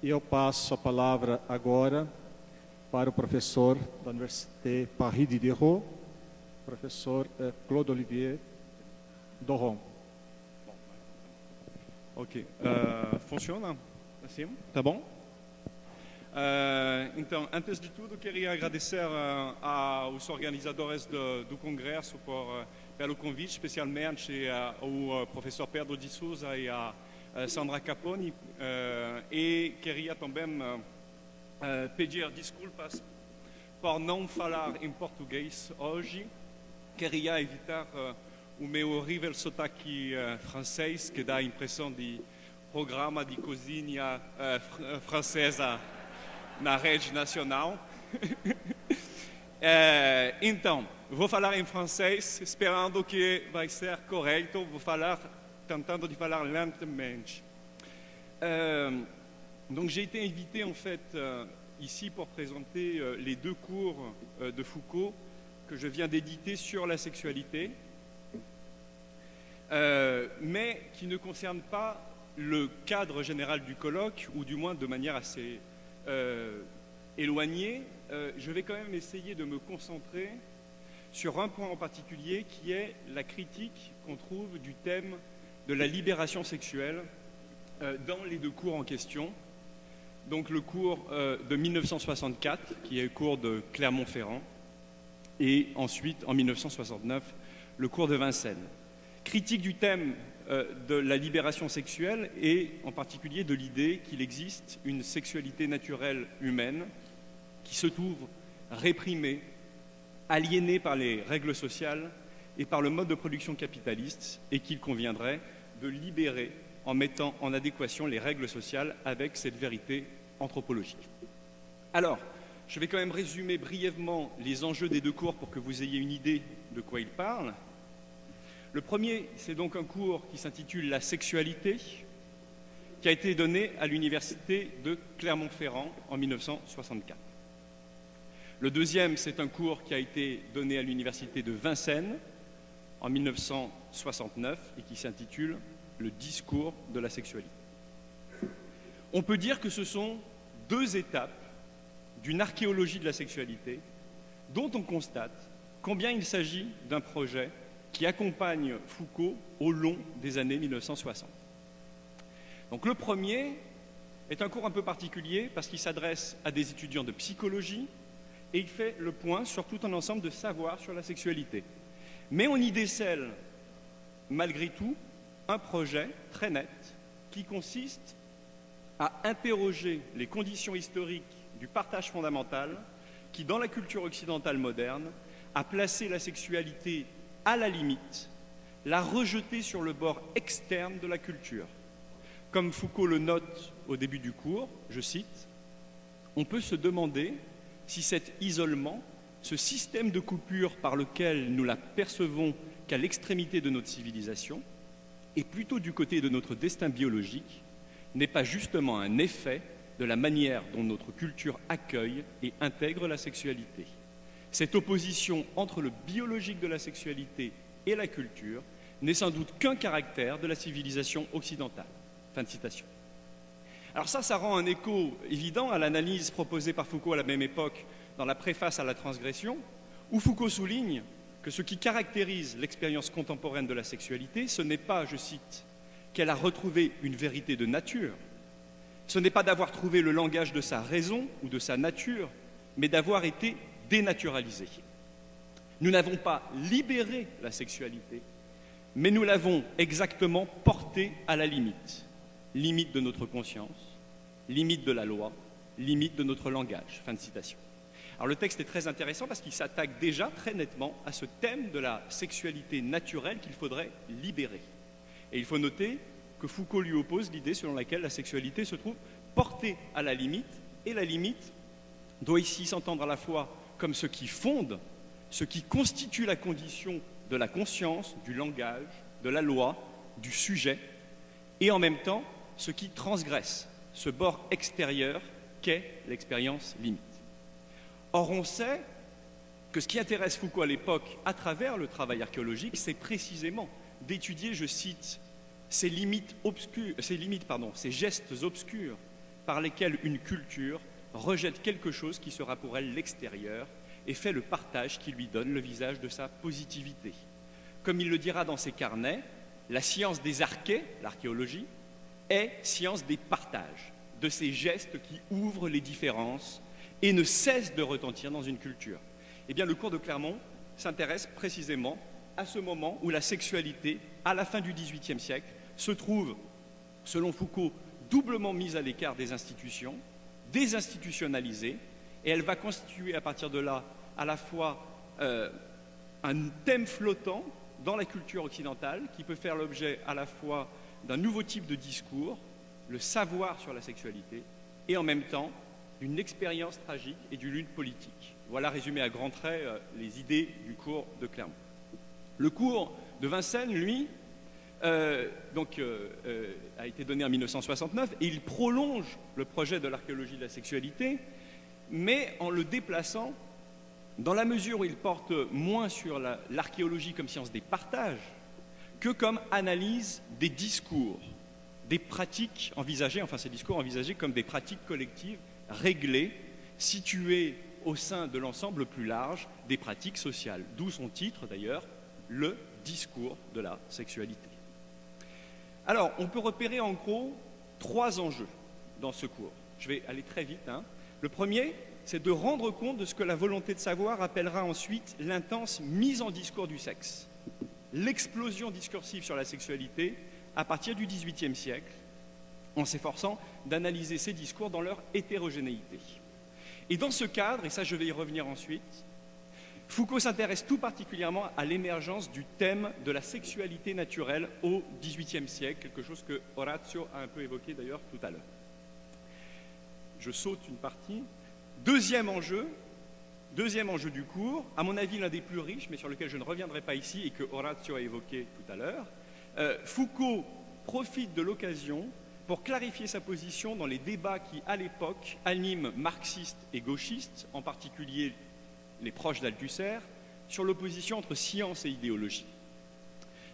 E eu passo a palavra agora para o professor da Université Paris Diderot, professor Claude Olivier Doron. Ok, funciona assim? Tá bom? Então, antes de tudo, queria agradecer aos organizadores do congresso pelo convite, especialmente ao professor Pedro de Souza e a Sandra Caponi, e queria também pedir desculpas por não falar em português hoje. Queria evitar o meu horrível sotaque francês, que dá a impressão de programa de cozinha francesa na rede nacional. Então, vou falar em francês, esperando que vai ser correto. Vou falar, tentando de falar lentamente. Donc j'ai été invité en fait ici pour présenter les deux cours de Foucault que je viens d'éditer sur la sexualité, mais qui ne concernent pas le cadre général du colloque, ou du moins de manière assez éloignée. Je vais quand même essayer de me concentrer sur un point en particulier qui est la critique qu'on trouve du thème de la libération sexuelle dans les deux cours en question. Donc le cours de 1964, qui est le cours de Clermont-Ferrand, et ensuite, en 1969, le cours de Vincennes. Critique du thème de la libération sexuelle et en particulier de l'idée qu'il existe une sexualité naturelle humaine qui se trouve réprimée, aliénée par les règles sociales et par le mode de production capitaliste, et qu'il conviendrait de libérer en mettant en adéquation les règles sociales avec cette vérité anthropologique. Alors, je vais quand même résumer brièvement les enjeux des deux cours pour que vous ayez une idée de quoi ils parlent. Le premier, c'est donc un cours qui s'intitule « La sexualité », qui a été donné à l'université de Clermont-Ferrand en 1964. Le deuxième, c'est un cours qui a été donné à l'université de Vincennes en 1969 et qui s'intitule « Le discours de la sexualité ». On peut dire que ce sont deux étapes d'une archéologie de la sexualité dont on constate combien il s'agit d'un projet qui accompagne Foucault au long des années 1960. Donc le premier est un cours un peu particulier parce qu'il s'adresse à des étudiants de psychologie et il fait le point sur tout un ensemble de savoirs sur la sexualité. Mais on y décèle malgré tout un projet très net qui consiste à interroger les conditions historiques du partage fondamental qui, dans la culture occidentale moderne, a placé la sexualité à la limite, l'a rejetée sur le bord externe de la culture. Comme Foucault le note au début du cours, je cite, « On peut se demander si cet isolement, ce système de coupure par lequel nous la percevons qu'à l'extrémité de notre civilisation, et plutôt du côté de notre destin biologique, n'est pas justement un effet de la manière dont notre culture accueille et intègre la sexualité. Cette opposition entre le biologique de la sexualité et la culture n'est sans doute qu'un caractère de la civilisation occidentale. » Fin de citation. Alors ça rend un écho évident à l'analyse proposée par Foucault à la même époque dans la préface à la transgression, où Foucault souligne que ce qui caractérise l'expérience contemporaine de la sexualité, ce n'est pas, je cite, qu'elle a retrouvé une vérité de nature, ce n'est pas d'avoir trouvé le langage de sa raison ou de sa nature, mais d'avoir été dénaturalisée. Nous n'avons pas libéré la sexualité, mais nous l'avons exactement portée à la limite. Limite de notre conscience, limite de la loi, limite de notre langage. Fin de citation. Alors le texte est très intéressant parce qu'il s'attaque déjà très nettement à ce thème de la sexualité naturelle qu'il faudrait libérer. Et il faut noter que Foucault lui oppose l'idée selon laquelle la sexualité se trouve portée à la limite, et la limite doit ici s'entendre à la fois comme ce qui fonde, ce qui constitue la condition de la conscience, du langage, de la loi, du sujet, et en même temps ce qui transgresse ce bord extérieur qu'est l'expérience limite. Or, on sait que ce qui intéresse Foucault à l'époque, à travers le travail archéologique, c'est précisément d'étudier, je cite, ces gestes obscurs par lesquelles une culture rejette quelque chose qui sera pour elle l'extérieur et fait le partage qui lui donne le visage de sa positivité. Comme il le dira dans ses carnets, la science des archées, l'archéologie, est science des partages, de ces gestes qui ouvrent les différences et ne cessent de retentir dans une culture. Eh bien, le cours de Clermont s'intéresse précisément à ce moment où la sexualité, à la fin du XVIIIe siècle, se trouve, selon Foucault, doublement mise à l'écart des institutions, désinstitutionnalisée, et elle va constituer à partir de là à la fois un thème flottant dans la culture occidentale qui peut faire l'objet à la fois d'un nouveau type de discours, le savoir sur la sexualité, et en même temps d'une expérience tragique et d'une lutte politique. Voilà résumé à grands traits les idées du cours de Clermont. Le cours de Vincennes, lui, a été donné en 1969 et il prolonge le projet de l'archéologie de la sexualité, mais en le déplaçant dans la mesure où il porte moins sur l'archéologie comme science des partages que comme analyse des discours, des pratiques envisagées, enfin ces discours envisagés comme des pratiques collectives réglées, situées au sein de l'ensemble plus large des pratiques sociales. D'où son titre d'ailleurs, le discours de la sexualité. Alors, on peut repérer en gros 3 enjeux dans ce cours. Je vais aller très vite. Le premier, c'est de rendre compte de ce que la volonté de savoir appellera ensuite l'intense mise en discours du sexe. L'explosion discursive sur la sexualité à partir du XVIIIe siècle, en s'efforçant d'analyser ces discours dans leur hétérogénéité. Et dans ce cadre, et ça je vais y revenir ensuite, Foucault s'intéresse tout particulièrement à l'émergence du thème de la sexualité naturelle au XVIIIe siècle, quelque chose que Orazio a un peu évoqué d'ailleurs tout à l'heure. Je saute une partie. Deuxième enjeu du cours, à mon avis l'un des plus riches, mais sur lequel je ne reviendrai pas ici et que Orazio a évoqué tout à l'heure, Foucault profite de l'occasion pour clarifier sa position dans les débats qui, à l'époque, animent marxistes et gauchistes, en particulier les proches d'Althusser, sur l'opposition entre science et idéologie.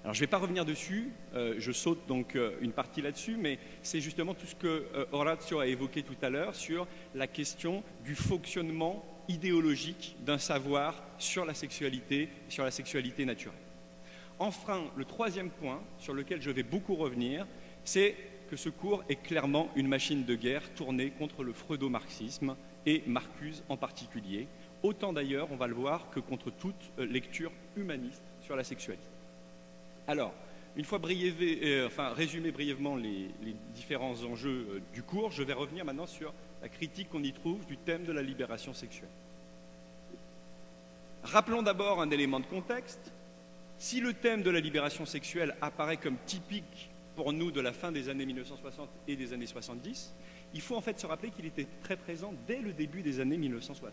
Alors je ne vais pas revenir dessus, je saute donc une partie là-dessus, mais c'est justement tout ce que Orazio a évoqué tout à l'heure sur la question du fonctionnement idéologique d'un savoir sur la sexualité naturelle. Enfin, le troisième point sur lequel je vais beaucoup revenir, c'est que ce cours est clairement une machine de guerre tournée contre le freudo-marxisme et Marcuse en particulier, autant d'ailleurs, on va le voir, que contre toute lecture humaniste sur la sexualité. Alors, une fois résumé brièvement les différents enjeux du cours, je vais revenir maintenant sur la critique qu'on y trouve du thème de la libération sexuelle. Rappelons d'abord un élément de contexte. Si le thème de la libération sexuelle apparaît comme typique pour nous de la fin des années 1960 et des années 70, il faut en fait se rappeler qu'il était très présent dès le début des années 1960.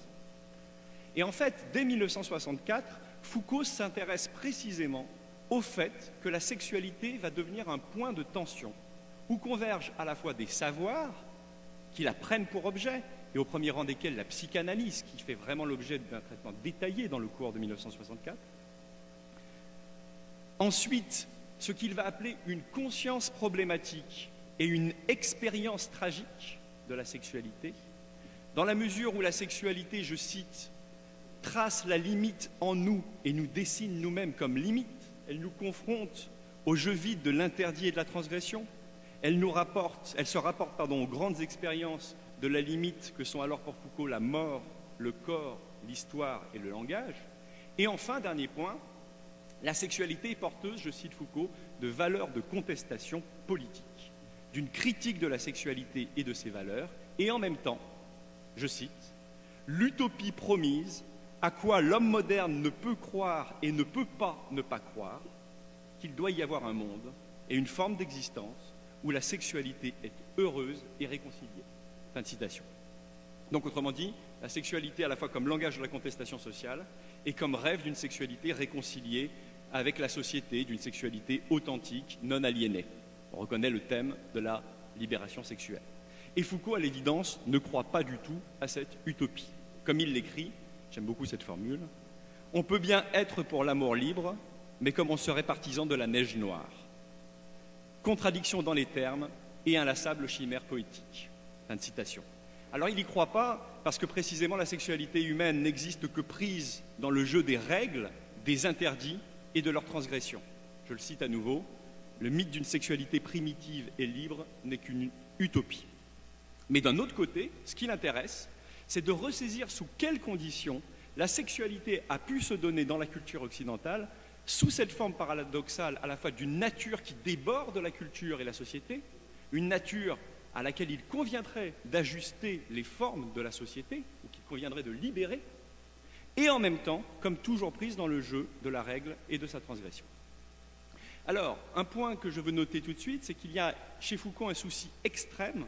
Et en fait, dès 1964, Foucault s'intéresse précisément au fait que la sexualité va devenir un point de tension où convergent à la fois des savoirs qui la prennent pour objet, et au premier rang desquels la psychanalyse, qui fait vraiment l'objet d'un traitement détaillé dans le cours de 1964. Ensuite, ce qu'il va appeler une conscience problématique et une expérience tragique de la sexualité, dans la mesure où la sexualité, je cite, trace la limite en nous et nous dessine nous-mêmes comme limite. Elle nous confronte au jeu vide de l'interdit et de la transgression. Elle se rapporte aux grandes expériences de la limite que sont alors pour Foucault la mort, le corps, l'histoire et le langage. Et enfin, dernier point, la sexualité est porteuse, je cite Foucault, de valeurs de contestation politique, d'une critique de la sexualité et de ses valeurs, et en même temps, je cite, l'utopie promise à quoi l'homme moderne ne peut croire et ne peut pas ne pas croire, qu'il doit y avoir un monde et une forme d'existence où la sexualité est heureuse et réconciliée. Fin de citation. Donc, autrement dit, la sexualité à la fois comme langage de la contestation sociale et comme rêve d'une sexualité réconciliée avec la société, d'une sexualité authentique, non aliénée. On reconnaît le thème de la libération sexuelle. Et Foucault, à l'évidence, ne croit pas du tout à cette utopie. Comme il l'écrit, j'aime beaucoup cette formule, on peut bien être pour l'amour libre, mais comme on serait partisan de la neige noire. Contradiction dans les termes et inlassable chimère poétique. Fin de citation. Alors il n'y croit pas parce que précisément la sexualité humaine n'existe que prise dans le jeu des règles, des interdits et de leurs transgressions. Je le cite à nouveau, le mythe d'une sexualité primitive et libre n'est qu'une utopie. Mais d'un autre côté, ce qui l'intéresse, c'est de ressaisir sous quelles conditions la sexualité a pu se donner dans la culture occidentale sous cette forme paradoxale à la fois d'une nature qui déborde la culture et la société, une nature à laquelle il conviendrait d'ajuster les formes de la société, ou qu'il conviendrait de libérer, et en même temps, comme toujours prise dans le jeu de la règle et de sa transgression. Alors, un point que je veux noter tout de suite, c'est qu'il y a chez Foucault un souci extrême,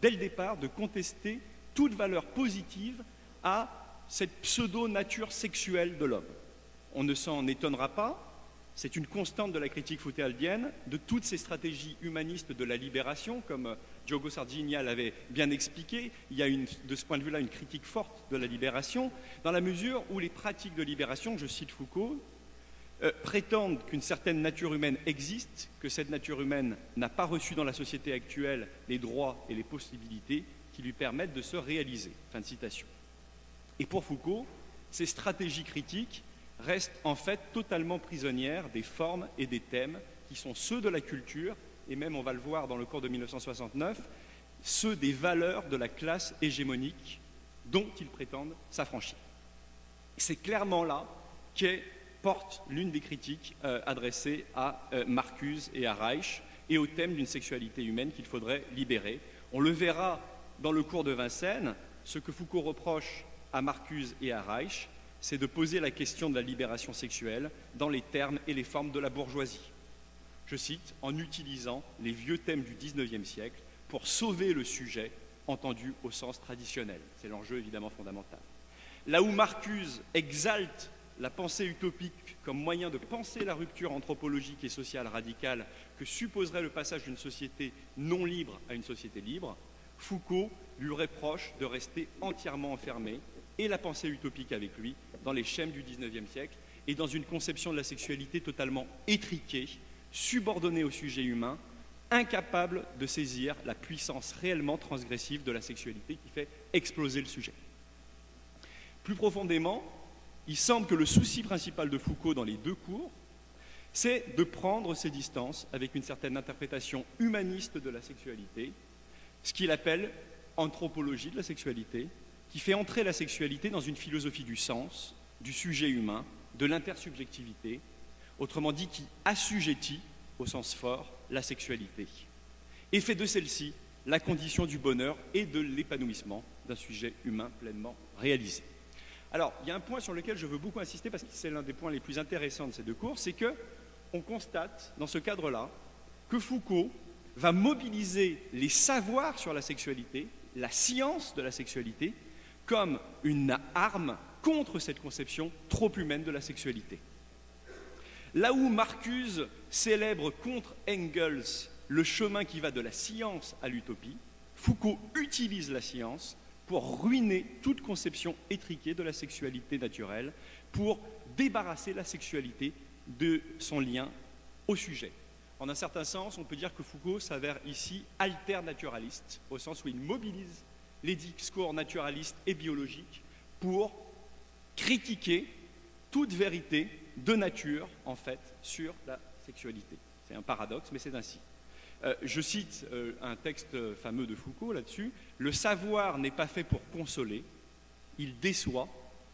dès le départ, de contester toute valeur positive à cette pseudo-nature sexuelle de l'homme. On ne s'en étonnera pas, c'est une constante de la critique foucauldienne, de toutes ces stratégies humanistes de la libération, comme Diogo Sardinia l'avait bien expliqué. Il y a de ce point de vue-là une critique forte de la libération, dans la mesure où les pratiques de libération, je cite Foucault, prétendent qu'une certaine nature humaine existe, que cette nature humaine n'a pas reçu dans la société actuelle les droits et les possibilités qui lui permettent de se réaliser. Fin de citation. Et pour Foucault, ces stratégies critiques restent en fait totalement prisonnières des formes et des thèmes qui sont ceux de la culture, et même, on va le voir dans le cours de 1969, ceux des valeurs de la classe hégémonique dont ils prétendent s'affranchir. C'est clairement là qu'est porte l'une des critiques adressées à Marcuse et à Reich et au thème d'une sexualité humaine qu'il faudrait libérer. On le verra dans le cours de Vincennes, ce que Foucault reproche à Marcuse et à Reich, c'est de poser la question de la libération sexuelle dans les termes et les formes de la bourgeoisie. Je cite, en utilisant les vieux thèmes du XIXe siècle pour sauver le sujet entendu au sens traditionnel. C'est l'enjeu évidemment fondamental. Là où Marcuse exalte la pensée utopique comme moyen de penser la rupture anthropologique et sociale radicale que supposerait le passage d'une société non libre à une société libre, Foucault lui reproche de rester entièrement enfermé, et la pensée utopique avec lui, dans les schèmes du XIXe siècle et dans une conception de la sexualité totalement étriquée, subordonnée au sujet humain, incapable de saisir la puissance réellement transgressive de la sexualité qui fait exploser le sujet. Plus profondément, il semble que le souci principal de Foucault dans les deux cours, c'est de prendre ses distances avec une certaine interprétation humaniste de la sexualité, ce qu'il appelle anthropologie de la sexualité, qui fait entrer la sexualité dans une philosophie du sens, du sujet humain, de l'intersubjectivité, autrement dit qui assujettit, au sens fort, la sexualité, et fait de celle-ci la condition du bonheur et de l'épanouissement d'un sujet humain pleinement réalisé. Alors, il y a un point sur lequel je veux beaucoup insister, parce que c'est l'un des points les plus intéressants de ces deux cours, c'est qu'on constate, dans ce cadre-là, que Foucault va mobiliser les savoirs sur la sexualité, la science de la sexualité, comme une arme contre cette conception trop humaine de la sexualité. Là où Marcuse célèbre contre Engels le chemin qui va de la science à l'utopie, Foucault utilise la science pour ruiner toute conception étriquée de la sexualité naturelle, pour débarrasser la sexualité de son lien au sujet. En un certain sens, on peut dire que Foucault s'avère ici alternaturaliste, au sens où il mobilise les discours naturalistes et biologiques pour critiquer toute vérité de nature, en fait, sur la sexualité. C'est un paradoxe, mais c'est ainsi. Je cite un texte fameux de Foucault là-dessus. « Le savoir n'est pas fait pour consoler, il déçoit,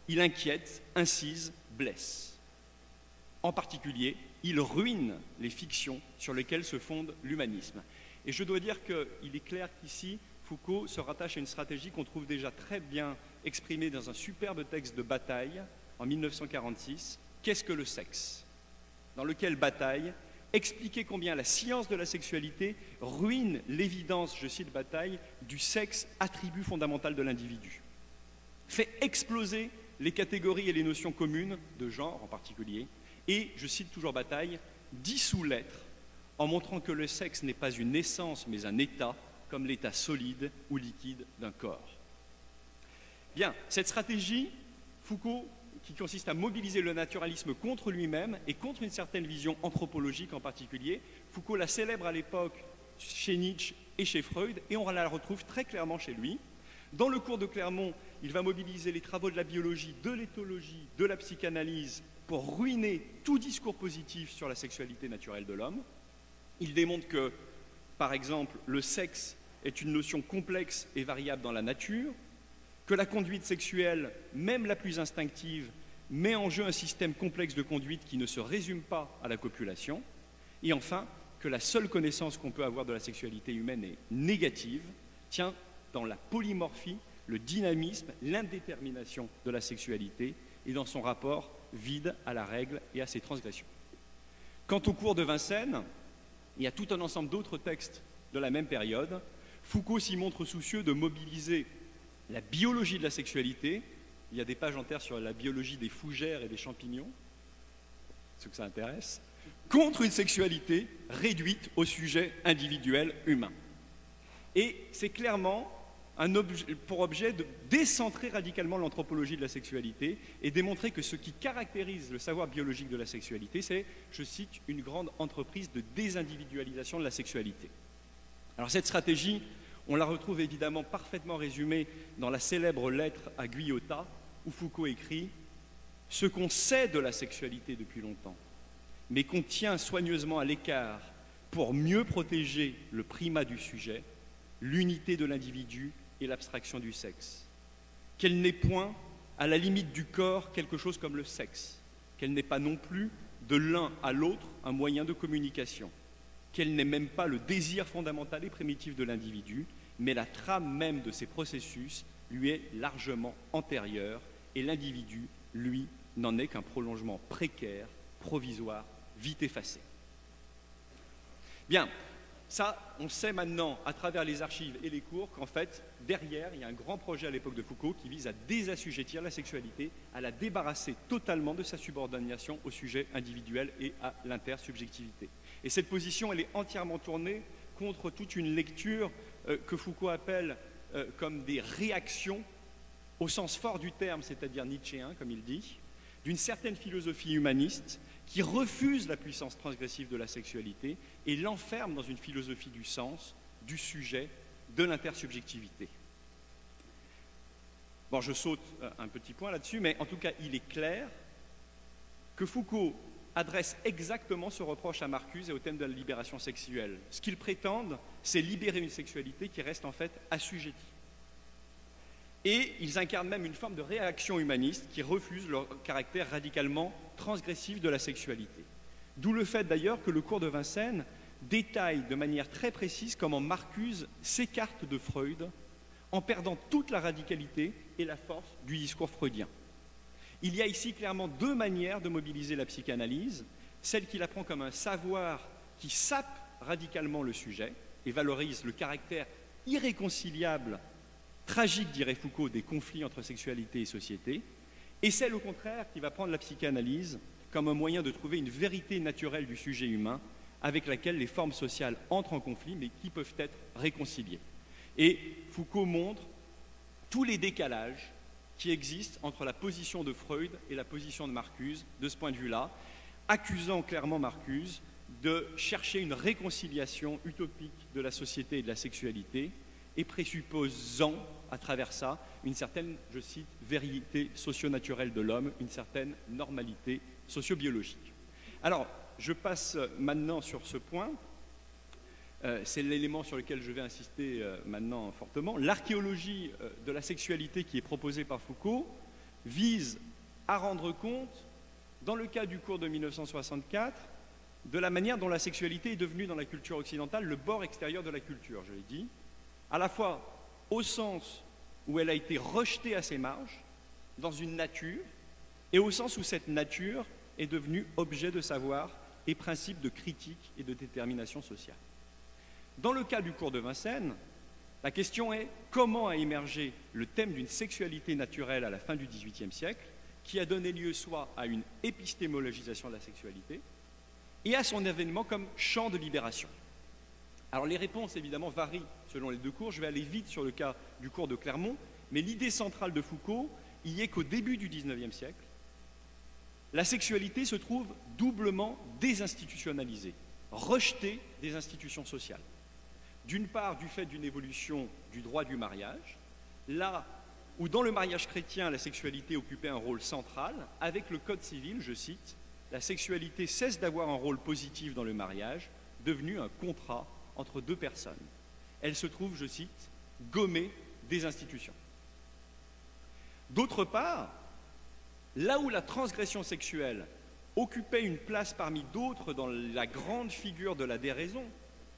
il inquiète, incise, blesse. En particulier, il ruine les fictions sur lesquelles se fonde l'humanisme. » Et je dois dire qu'il est clair qu'ici, Foucault se rattache à une stratégie qu'on trouve déjà très bien exprimée dans un superbe texte de Bataille, en 1946, « Qu'est-ce que le sexe ?» dans lequel Bataille expliquait combien la science de la sexualité ruine l'évidence, je cite Bataille, du sexe attribut fondamental de l'individu, fait exploser les catégories et les notions communes, de genre en particulier, et, je cite toujours Bataille, dissout l'être en montrant que le sexe n'est pas une essence mais un état, comme l'état solide ou liquide d'un corps. Bien, cette stratégie, Foucault, qui consiste à mobiliser le naturalisme contre lui-même et contre une certaine vision anthropologique en particulier, Foucault la célèbre à l'époque chez Nietzsche et chez Freud, et on la retrouve très clairement chez lui. Dans le cours de Clermont, il va mobiliser les travaux de la biologie, de l'éthologie, de la psychanalyse pour ruiner tout discours positif sur la sexualité naturelle de l'homme. Il démontre que, par exemple, le sexe est une notion complexe et variable dans la nature, que la conduite sexuelle, même la plus instinctive, met en jeu un système complexe de conduite qui ne se résume pas à la copulation, et enfin, que la seule connaissance qu'on peut avoir de la sexualité humaine est négative, tient dans la polymorphie, le dynamisme, l'indétermination de la sexualité et dans son rapport vide à la règle et à ses transgressions. Quant au cours de Vincennes, il y a tout un ensemble d'autres textes de la même période. Foucault s'y montre soucieux de mobiliser la biologie de la sexualité. Il y a des pages entières sur la biologie des fougères et des champignons, ceux que ça intéresse, contre une sexualité réduite au sujet individuel humain. Et c'est clairement pour objet de décentrer radicalement l'anthropologie de la sexualité et démontrer que ce qui caractérise le savoir biologique de la sexualité, c'est, je cite, une grande entreprise de désindividualisation de la sexualité. Alors cette stratégie, on la retrouve évidemment parfaitement résumée dans la célèbre lettre à Guyotat, où Foucault écrit « Ce qu'on sait de la sexualité depuis longtemps, mais qu'on tient soigneusement à l'écart pour mieux protéger le primat du sujet, l'unité de l'individu et l'abstraction du sexe. Qu'elle n'est point, à la limite du corps, quelque chose comme le sexe, qu'elle n'est pas non plus, de l'un à l'autre, un moyen de communication, qu'elle n'est même pas le désir fondamental et primitif de l'individu, mais la trame même de ces processus lui est largement antérieure, et l'individu, lui, n'en est qu'un prolongement précaire, provisoire, vite effacé. » Bien, ça, on sait maintenant, à travers les archives et les cours, qu'en fait, derrière, il y a un grand projet à l'époque de Foucault qui vise à désassujettir la sexualité, à la débarrasser totalement de sa subordination au sujet individuel et à l'intersubjectivité. Et cette position, elle est entièrement tournée contre toute une lecture que Foucault appelle comme des réactions, au sens fort du terme, c'est-à-dire nietzschéen, comme il dit, d'une certaine philosophie humaniste qui refuse la puissance transgressive de la sexualité et l'enferme dans une philosophie du sens, du sujet, de l'intersubjectivité. Bon, je saute un petit point là-dessus, mais en tout cas, il est clair que Foucault adresse exactement ce reproche à Marcuse et au thème de la libération sexuelle. Ce qu'ils prétendent, c'est libérer une sexualité qui reste en fait assujettie. Et ils incarnent même une forme de réaction humaniste qui refuse le caractère radicalement transgressif de la sexualité. D'où le fait d'ailleurs que le cours de Vincennes détaille de manière très précise comment Marcuse s'écarte de Freud en perdant toute la radicalité et la force du discours freudien. Il y a ici clairement deux manières de mobiliser la psychanalyse, celle qui la prend comme un savoir qui sape radicalement le sujet et valorise le caractère irréconciliable, tragique, dirait Foucault, des conflits entre sexualité et société, et celle au contraire qui va prendre la psychanalyse comme un moyen de trouver une vérité naturelle du sujet humain avec laquelle les formes sociales entrent en conflit mais qui peuvent être réconciliées. Et Foucault montre tous les décalages qui existent entre la position de Freud et la position de Marcuse de ce point de vue-là, accusant clairement Marcuse de chercher une réconciliation utopique de la société et de la sexualité et présupposant à travers ça une certaine, je cite, vérité socio-naturelle de l'homme, une certaine normalité socio-biologique. Alors, je passe maintenant sur ce point. C'est l'élément sur lequel je vais insister maintenant fortement. L'archéologie de la sexualité qui est proposée par Foucault vise à rendre compte, dans le cas du cours de 1964, de la manière dont la sexualité est devenue dans la culture occidentale le bord extérieur de la culture, je l'ai dit, à la fois au sens où elle a été rejetée à ses marges, dans une nature, et au sens où cette nature est devenue objet de savoir et principe de critique et de détermination sociale. Dans le cas du cours de Vincennes, la question est comment a émergé le thème d'une sexualité naturelle à la fin du XVIIIe siècle, qui a donné lieu soit à une épistémologisation de la sexualité, et à son avènement comme champ de libération. Alors les réponses évidemment varient selon les deux cours, je vais aller vite sur le cas du cours de Clermont, mais l'idée centrale de Foucault y est qu'au début du XIXe siècle, la sexualité se trouve doublement désinstitutionnalisée, rejetée des institutions sociales. D'une part, du fait d'une évolution du droit du mariage, là où dans le mariage chrétien, la sexualité occupait un rôle central, avec le Code civil, je cite, la sexualité cesse d'avoir un rôle positif dans le mariage, devenu un contrat entre deux personnes. Elle se trouve, je cite, gommée des institutions. D'autre part, là où la transgression sexuelle occupait une place parmi d'autres dans la grande figure de la déraison,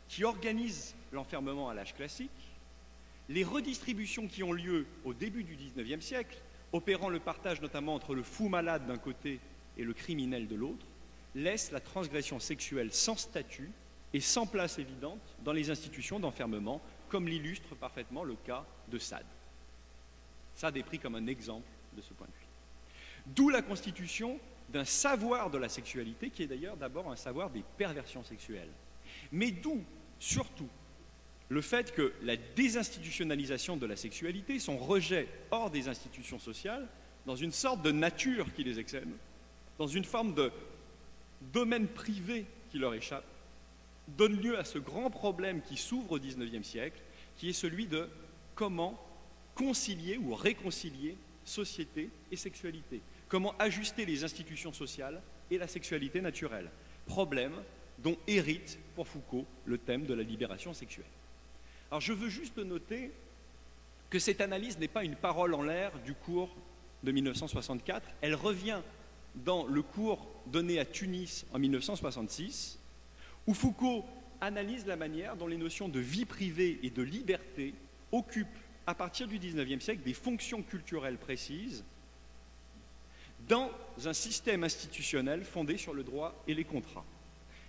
qui organise l'enfermement à l'âge classique, les redistributions qui ont lieu au début du XIXe siècle, opérant le partage notamment entre le fou malade d'un côté et le criminel de l'autre, laissent la transgression sexuelle sans statut et sans place évidente dans les institutions d'enfermement, comme l'illustre parfaitement le cas de Sade. Sade est pris comme un exemple de ce point de vue. D'où la constitution d'un savoir de la sexualité, qui est d'ailleurs d'abord un savoir des perversions sexuelles. Mais d'où, surtout, le fait que la désinstitutionnalisation de la sexualité, son rejet hors des institutions sociales, dans une sorte de nature qui les excède, dans une forme de domaine privé qui leur échappe, donne lieu à ce grand problème qui s'ouvre au XIXe siècle, qui est celui de comment concilier ou réconcilier société et sexualité, comment ajuster les institutions sociales et la sexualité naturelle. Problème dont hérite pour Foucault le thème de la libération sexuelle. Alors je veux juste noter que cette analyse n'est pas une parole en l'air du cours de 1964, elle revient dans le cours donné à Tunis en 1966, où Foucault analyse la manière dont les notions de vie privée et de liberté occupent, à partir du XIXe siècle, des fonctions culturelles précises dans un système institutionnel fondé sur le droit et les contrats.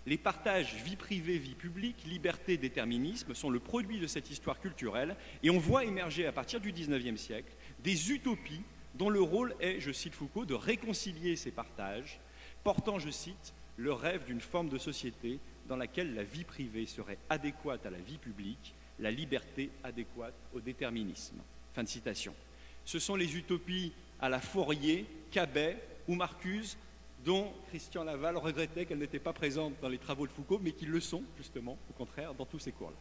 Les partages vie privée, vie publique, liberté, déterminisme sont le produit de cette histoire culturelle et on voit émerger à partir du XIXe siècle des utopies dont le rôle est, je cite Foucault, de réconcilier ces partages, portant, je cite, le rêve d'une forme de société dans laquelle la vie privée serait adéquate à la vie publique, la liberté adéquate au déterminisme. Fin de citation. Ce sont les utopies à la Fourier, Cabet ou Marcuse, dont Christian Laval regrettait qu'elles n'étaient pas présentes dans les travaux de Foucault, mais qui le sont, justement, au contraire, dans tous ces cours-là.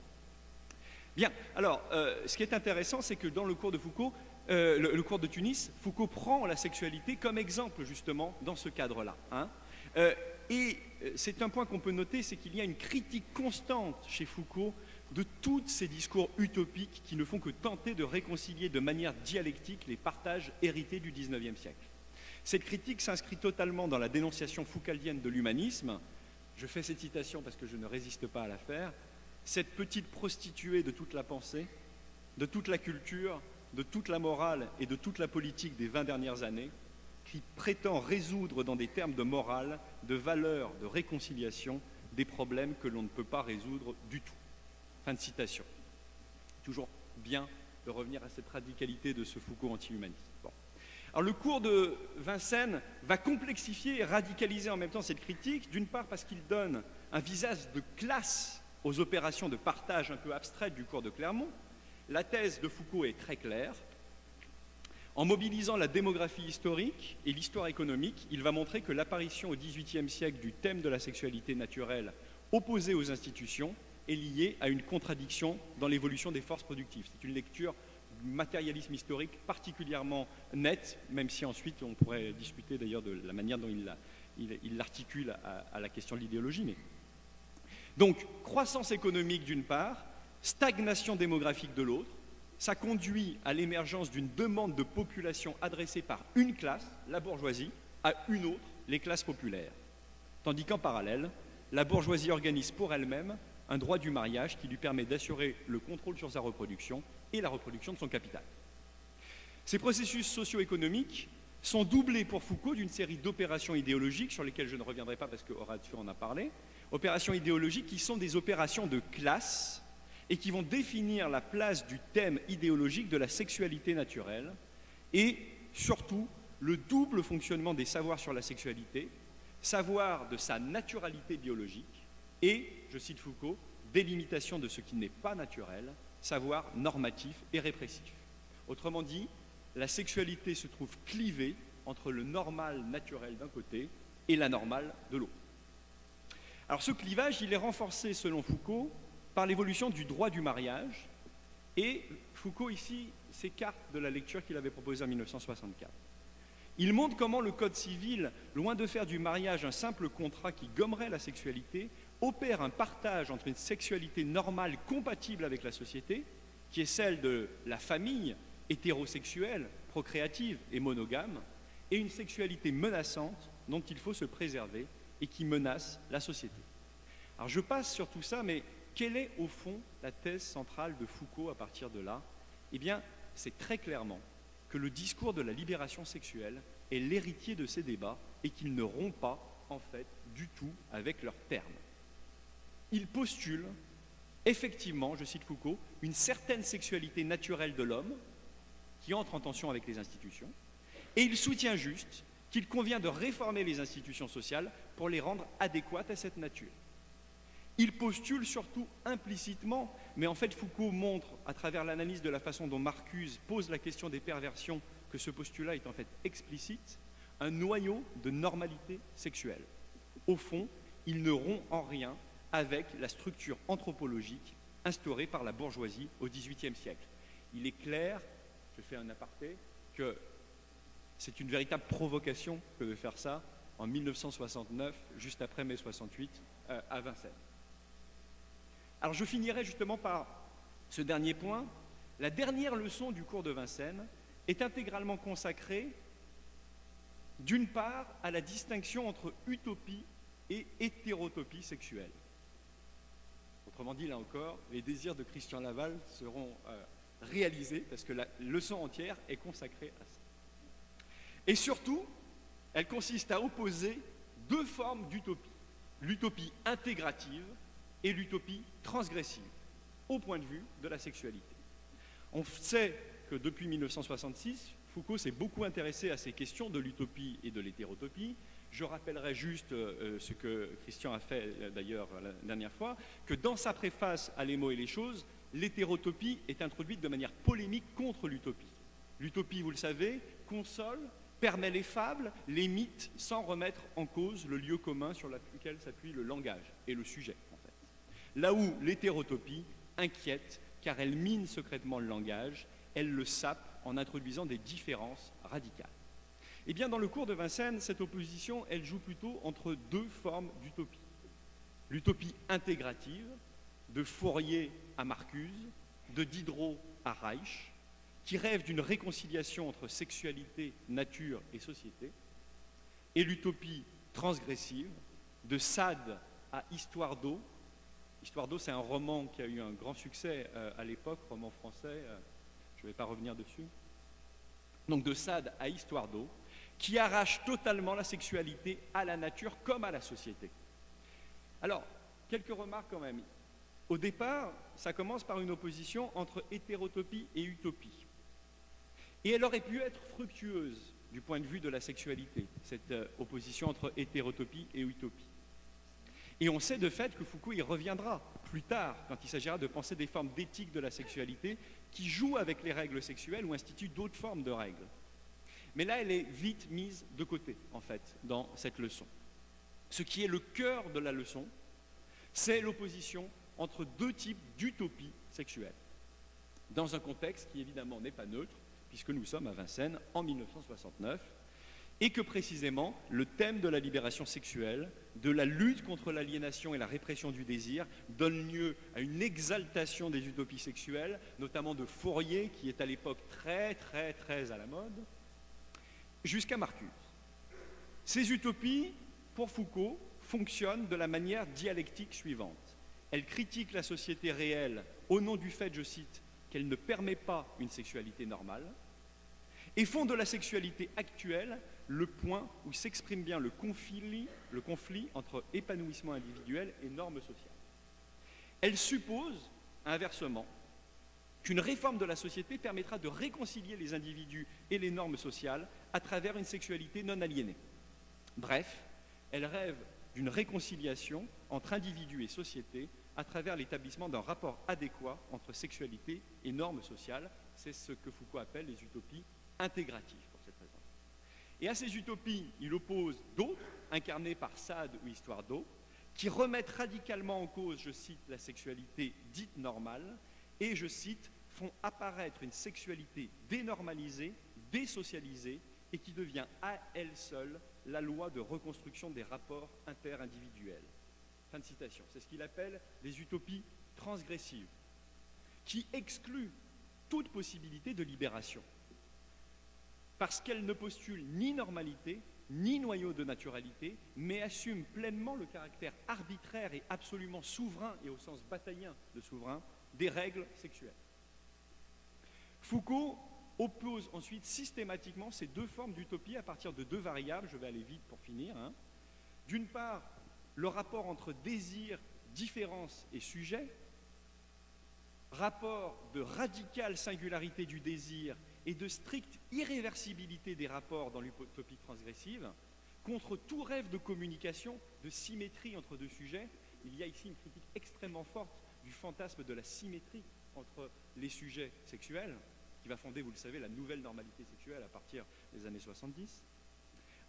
Bien, alors, ce qui est intéressant, c'est que dans le cours de Foucault, le cours de Tunis, Foucault prend la sexualité comme exemple, justement, dans ce cadre-là. Et c'est un point qu'on peut noter, c'est qu'il y a une critique constante chez Foucault de tous ces discours utopiques qui ne font que tenter de réconcilier de manière dialectique les partages hérités du XIXe siècle. Cette critique s'inscrit totalement dans la dénonciation foucaldienne de l'humanisme. Je fais cette citation parce que je ne résiste pas à la faire. Cette petite prostituée de toute la pensée, de toute la culture, de toute la morale et de toute la politique des 20 dernières années, qui prétend résoudre dans des termes de morale, de valeur, de réconciliation, des problèmes que l'on ne peut pas résoudre du tout. Fin de citation. Toujours bien de revenir à cette radicalité de ce Foucault anti-humaniste. Bon. Alors le cours de Vincennes va complexifier et radicaliser en même temps cette critique, d'une part parce qu'il donne un visage de classe aux opérations de partage un peu abstraites du cours de Clermont. La thèse de Foucault est très claire. En mobilisant la démographie historique et l'histoire économique, il va montrer que l'apparition au XVIIIe siècle du thème de la sexualité naturelle opposée aux institutions est liée à une contradiction dans l'évolution des forces productives. C'est une lecture du matérialisme historique particulièrement nette, même si ensuite on pourrait discuter d'ailleurs de la manière dont il l'articule à la question de l'idéologie. Mais... Donc, croissance économique d'une part, stagnation démographique de l'autre, ça conduit à l'émergence d'une demande de population adressée par une classe, la bourgeoisie, à une autre, les classes populaires. Tandis qu'en parallèle, la bourgeoisie organise pour elle-même un droit du mariage qui lui permet d'assurer le contrôle sur sa reproduction et la reproduction de son capital. Ces processus socio-économiques sont doublés pour Foucault d'une série d'opérations idéologiques sur lesquelles je ne reviendrai pas parce que Horatio en a parlé, opérations idéologiques qui sont des opérations de classe et qui vont définir la place du thème idéologique de la sexualité naturelle et surtout le double fonctionnement des savoirs sur la sexualité, savoir de sa naturalité biologique et, je cite Foucault, délimitation de ce qui n'est pas naturel, savoir normatif et répressif. Autrement dit, la sexualité se trouve clivée entre le normal naturel d'un côté et la normale de l'autre. Alors ce clivage, il est renforcé selon Foucault par l'évolution du droit du mariage, et Foucault ici s'écarte de la lecture qu'il avait proposée en 1964. Il montre comment le Code civil, loin de faire du mariage un simple contrat qui gommerait la sexualité, opère un partage entre une sexualité normale compatible avec la société, qui est celle de la famille hétérosexuelle, procréative et monogame, et une sexualité menaçante dont il faut se préserver et qui menace la société. Alors je passe sur tout ça, mais quelle est au fond la thèse centrale de Foucault à partir de là? Eh bien, c'est très clairement que le discours de la libération sexuelle est l'héritier de ces débats et qu'il ne rompt pas, en fait, du tout avec leurs termes. Il postule, effectivement, je cite Foucault, une certaine sexualité naturelle de l'homme qui entre en tension avec les institutions, et il soutient juste qu'il convient de réformer les institutions sociales pour les rendre adéquates à cette nature. Il postule surtout implicitement, mais en fait Foucault montre, à travers l'analyse de la façon dont Marcuse pose la question des perversions, que ce postulat est en fait explicite, un noyau de normalité sexuelle. Au fond, il ne rompt en rien avec la structure anthropologique instaurée par la bourgeoisie au XVIIIe siècle. Il est clair, je fais un aparté, que c'est une véritable provocation que de faire ça en 1969, juste après mai 68, à Vincennes. Alors je finirai justement par ce dernier point. La dernière leçon du cours de Vincennes est intégralement consacrée, d'une part, à la distinction entre utopie et hétérotopie sexuelle. Autrement dit, là encore, les désirs de Christian Laval seront réalisés parce que la leçon entière est consacrée à ça. Et surtout, elle consiste à opposer deux formes d'utopie, l'utopie intégrative et l'utopie transgressive, au point de vue de la sexualité. On sait que depuis 1966, Foucault s'est beaucoup intéressé à ces questions de l'utopie et de l'hétérotopie. Je rappellerai juste ce que Christian a fait d'ailleurs la dernière fois, que dans sa préface à Les mots et les choses, l'hétérotopie est introduite de manière polémique contre l'utopie. L'utopie, vous le savez, console, permet les fables, les mythes, sans remettre en cause le lieu commun sur lequel s'appuie le langage et le sujet, en fait. Là où l'hétérotopie inquiète, car elle mine secrètement le langage, elle le sape en introduisant des différences radicales. Eh bien, dans le cours de Vincennes, cette opposition, elle joue plutôt entre deux formes d'utopie. L'utopie intégrative, de Fourier à Marcuse, de Diderot à Reich, qui rêve d'une réconciliation entre sexualité, nature et société, et l'utopie transgressive, de Sade à Histoire d'eau. Histoire d'eau, c'est un roman qui a eu un grand succès à l'époque, roman français, je ne vais pas revenir dessus. Donc de Sade à Histoire d'eau, qui arrache totalement la sexualité à la nature comme à la société. Alors, quelques remarques quand même. Au départ, ça commence par une opposition entre hétérotopie et utopie. Et elle aurait pu être fructueuse du point de vue de la sexualité, cette opposition entre hétérotopie et utopie. Et on sait de fait que Foucault y reviendra plus tard, quand il s'agira de penser des formes d'éthique de la sexualité qui jouent avec les règles sexuelles ou instituent d'autres formes de règles. Mais là, elle est vite mise de côté, en fait, dans cette leçon. Ce qui est le cœur de la leçon, c'est l'opposition entre deux types d'utopie sexuelle, dans un contexte qui, évidemment, n'est pas neutre, puisque nous sommes à Vincennes en 1969, et que précisément le thème de la libération sexuelle, de la lutte contre l'aliénation et la répression du désir, donne lieu à une exaltation des utopies sexuelles, notamment de Fourier, qui est à l'époque très à la mode, jusqu'à Marcuse. Ces utopies, pour Foucault, fonctionnent de la manière dialectique suivante. Elles critiquent la société réelle au nom du fait, je cite, qu'elle ne permet pas une sexualité normale, et font de la sexualité actuelle le point où s'exprime bien le conflit entre épanouissement individuel et normes sociales. Elle suppose, inversement, qu'une réforme de la société permettra de réconcilier les individus et les normes sociales à travers une sexualité non aliénée. Bref, elle rêve d'une réconciliation entre individus et société à travers l'établissement d'un rapport adéquat entre sexualité et normes sociales. C'est ce que Foucault appelle les utopies intégratives, pour cette raison. Et à ces utopies, il oppose d'autres, incarnées par Sade ou Histoire d'eau, qui remettent radicalement en cause, je cite, la sexualité dite normale, et, je cite, font apparaître une sexualité dénormalisée, désocialisée, et qui devient à elle seule la loi de reconstruction des rapports interindividuels. Fin de citation. C'est ce qu'il appelle les utopies transgressives, qui excluent toute possibilité de libération, parce qu'elles ne postulent ni normalité, ni noyau de naturalité, mais assument pleinement le caractère arbitraire et absolument souverain, et au sens bataillien de souverain, des règles sexuelles. Foucault oppose ensuite systématiquement ces deux formes d'utopie à partir de deux variables, je vais aller vite pour finir. D'une part, le rapport entre désir, différence et sujet, rapport de radicale singularité du désir et de stricte irréversibilité des rapports dans l'utopie transgressive, contre tout rêve de communication, de symétrie entre deux sujets. Il y a ici une critique extrêmement forte du fantasme de la symétrie entre les sujets sexuels, qui va fonder, vous le savez, la nouvelle normalité sexuelle à partir des années 70.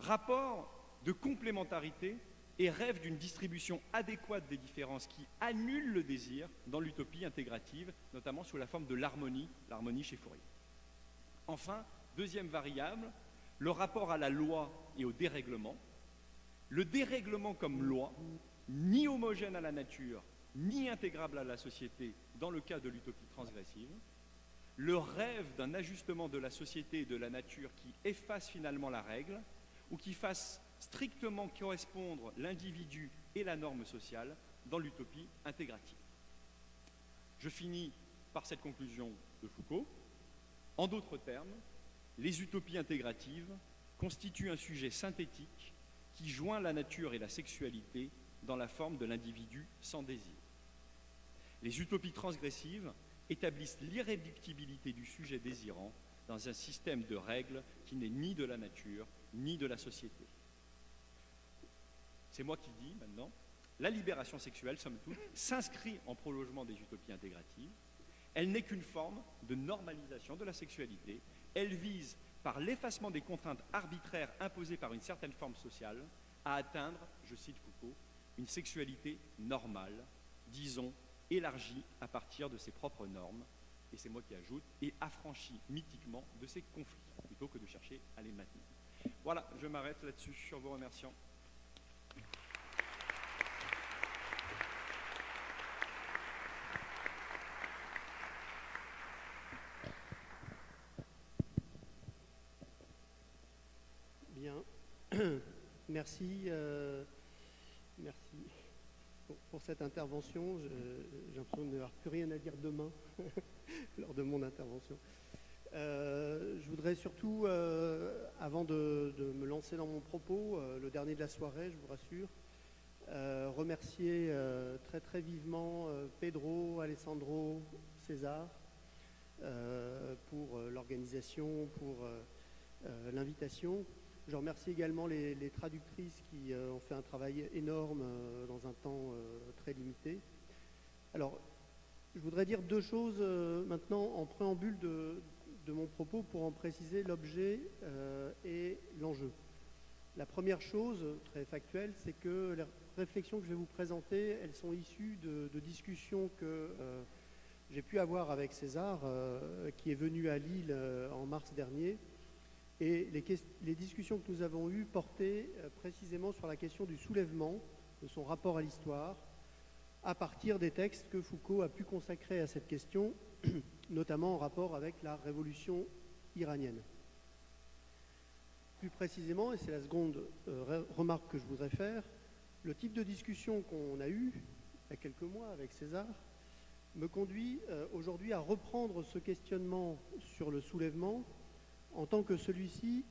Rapport de complémentarité et rêve d'une distribution adéquate des différences qui annule le désir dans l'utopie intégrative, notamment sous la forme de l'harmonie chez Fourier. Enfin, deuxième variable, le rapport à la loi et au dérèglement. Le dérèglement comme loi, ni homogène à la nature, ni intégrable à la société dans le cas de l'utopie transgressive. Le rêve d'un ajustement de la société et de la nature qui efface finalement la règle ou qui fasse strictement correspondre l'individu et la norme sociale dans l'utopie intégrative. Je finis par cette conclusion de Foucault. En d'autres termes, les utopies intégratives constituent un sujet synthétique qui joint la nature et la sexualité dans la forme de l'individu sans désir. Les utopies transgressives établissent l'irréductibilité du sujet désirant dans un système de règles qui n'est ni de la nature ni de la société. C'est moi qui dis maintenant, la libération sexuelle, somme toute, s'inscrit en prolongement des utopies intégratives. Elle n'est qu'une forme de normalisation de la sexualité. Elle vise, par l'effacement des contraintes arbitraires imposées par une certaine forme sociale, à atteindre, je cite Foucault, une sexualité normale, disons, élargie à partir de ses propres normes, et c'est moi qui ajoute, et affranchie mythiquement de ses conflits, plutôt que de chercher à les maintenir. Voilà, je m'arrête là-dessus en vous remerciant. Bien, merci, merci pour cette intervention. J'ai l'impression de n'avoir plus rien à dire demain lors de mon intervention. Je voudrais surtout, avant de me lancer dans mon propos, le dernier de la soirée, je vous rassure, remercier très très vivement Pedro, Alessandro, César pour l'organisation, pour l'invitation. Je remercie également les traductrices qui ont fait un travail énorme dans un temps très limité. Alors, je voudrais dire deux choses maintenant en préambule de mon propos pour en préciser l'objet et l'enjeu. La première chose, très factuelle, c'est que les réflexions que je vais vous présenter, elles sont issues de discussions que j'ai pu avoir avec César, qui est venu à Lille en mars dernier. Et les discussions que nous avons eues portaient précisément sur la question du soulèvement, de son rapport à l'histoire, à partir des textes que Foucault a pu consacrer à cette question, notamment en rapport avec la révolution iranienne. Plus précisément, et c'est la seconde remarque que je voudrais faire, le type de discussion qu'on a eu il y a quelques mois avec César me conduit aujourd'hui à reprendre ce questionnement sur le soulèvement en tant que celui-ci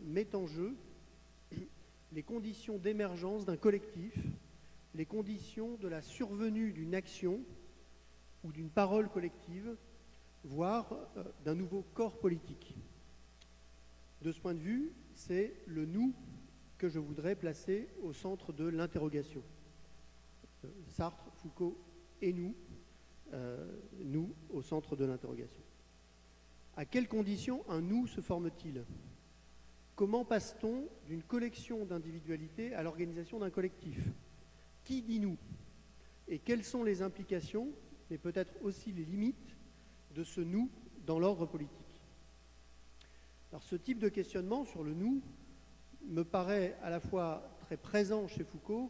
met en jeu les conditions d'émergence d'un collectif, les conditions de la survenue d'une action ou d'une parole collective, voire d'un nouveau corps politique. De ce point de vue, c'est le « nous » que je voudrais placer au centre de l'interrogation. Sartre, Foucault et nous, nous au centre de l'interrogation. À quelles conditions un « nous » se forme-t-il? Comment passe-t-on d'une collection d'individualités à l'organisation d'un collectif? qui dit nous? Et quelles sont les implications, mais peut-être aussi les limites de ce nous dans l'ordre politique? Alors ce type de questionnement sur le nous me paraît à la fois très présent chez Foucault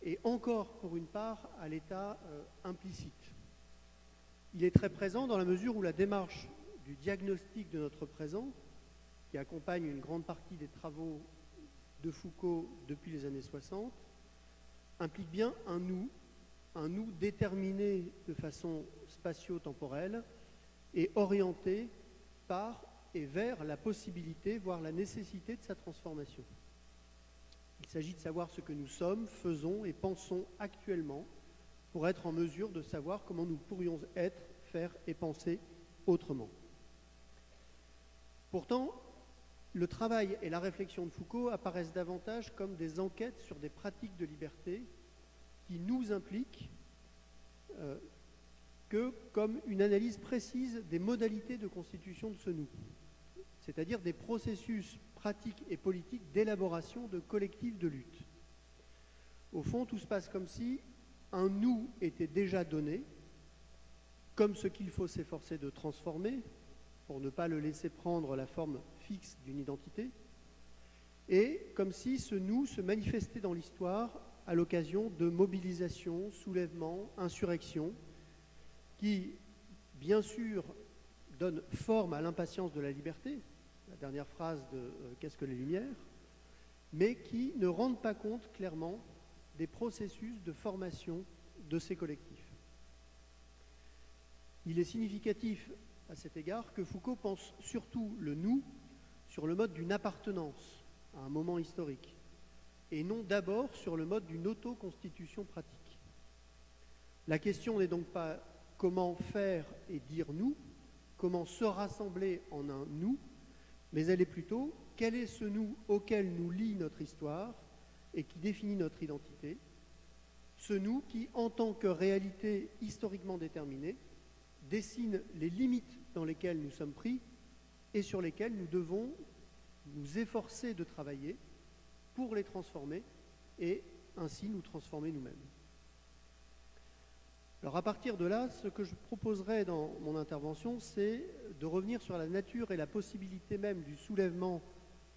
et encore pour une part à l'état implicite. Il est très présent dans la mesure où la démarche du diagnostic de notre présent, qui accompagne une grande partie des travaux de Foucault depuis les années 60, implique bien un nous déterminé de façon spatio-temporelle et orienté par et vers la possibilité, voire la nécessité de sa transformation. Il s'agit de savoir ce que nous sommes, faisons et pensons actuellement pour être en mesure de savoir comment nous pourrions être, faire et penser autrement. Pourtant, le travail et la réflexion de Foucault apparaissent davantage comme des enquêtes sur des pratiques de liberté qui nous impliquent que comme une analyse précise des modalités de constitution de ce nous, c'est-à-dire des processus pratiques et politiques d'élaboration de collectifs de lutte. Au fond, tout se passe comme si un nous était déjà donné, comme ce qu'il faut s'efforcer de transformer, pour ne pas le laisser prendre la forme fixe d'une identité, et comme si ce nous se manifestait dans l'histoire à l'occasion de mobilisations, soulèvements, insurrections, qui, bien sûr, donnent forme à l'impatience de la liberté, la dernière phrase de Qu'est-ce que les Lumières, mais qui ne rendent pas compte clairement des processus de formation de ces collectifs. Il est significatif à cet égard que Foucault pense surtout le nous sur le mode d'une appartenance à un moment historique, et non d'abord sur le mode d'une autoconstitution pratique. La question n'est donc pas comment faire et dire nous, comment se rassembler en un nous, mais elle est plutôt quel est ce nous auquel nous lie notre histoire et qui définit notre identité, ce nous qui, en tant que réalité historiquement déterminée, dessine les limites dans lesquelles nous sommes pris et sur lesquelles nous devons nous efforcer de travailler pour les transformer et ainsi nous transformer nous-mêmes. Alors à partir de là, ce que je proposerai dans mon intervention, c'est de revenir sur la nature et la possibilité même du soulèvement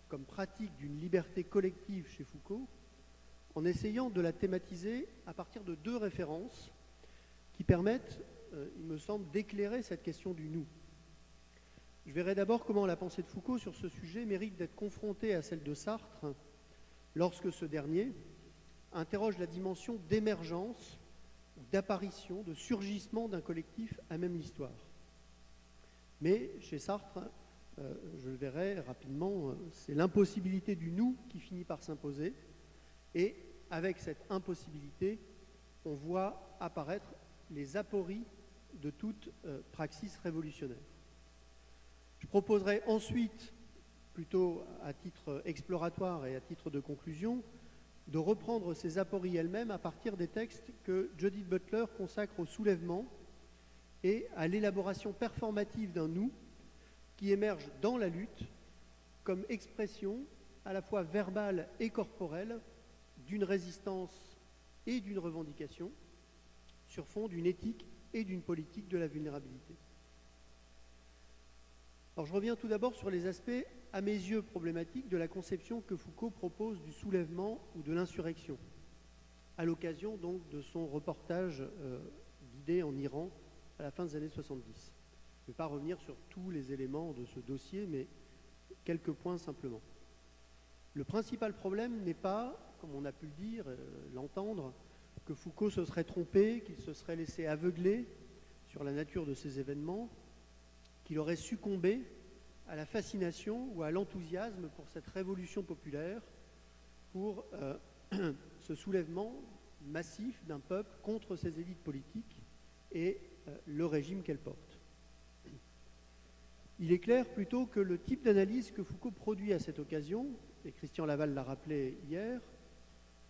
comme pratique d'une liberté collective chez Foucault, en essayant de la thématiser à partir de deux références qui permettent, il me semble, d'éclairer cette question du nous. Je verrai d'abord comment la pensée de Foucault sur ce sujet mérite d'être confrontée à celle de Sartre, lorsque ce dernier interroge la dimension d'émergence ou d'apparition, de surgissement d'un collectif à même l'histoire. Mais chez Sartre, je le verrai rapidement, c'est l'impossibilité du nous qui finit par s'imposer, et avec cette impossibilité, on voit apparaître les apories de toute praxis révolutionnaire. Je proposerai ensuite, plutôt à titre exploratoire et à titre de conclusion, de reprendre ces apories elles-mêmes à partir des textes que Judith Butler consacre au soulèvement et à l'élaboration performative d'un nous qui émerge dans la lutte comme expression à la fois verbale et corporelle d'une résistance et d'une revendication sur fond d'une éthique et d'une politique de la vulnérabilité. Alors je reviens tout d'abord sur les aspects, à mes yeux, problématiques de la conception que Foucault propose du soulèvement ou de l'insurrection, à l'occasion donc de son reportage d'idées en Iran à la fin des années 70. Je ne vais pas revenir sur tous les éléments de ce dossier, mais quelques points simplement. Le principal problème n'est pas, comme on a pu le dire, l'entendre, que Foucault se serait trompé, qu'il se serait laissé aveugler sur la nature de ces événements, qu'il aurait succombé à la fascination ou à l'enthousiasme pour cette révolution populaire, pour ce soulèvement massif d'un peuple contre ses élites politiques et le régime qu'elle porte. Il est clair plutôt que le type d'analyse que Foucault produit à cette occasion, et Christian Laval l'a rappelé hier,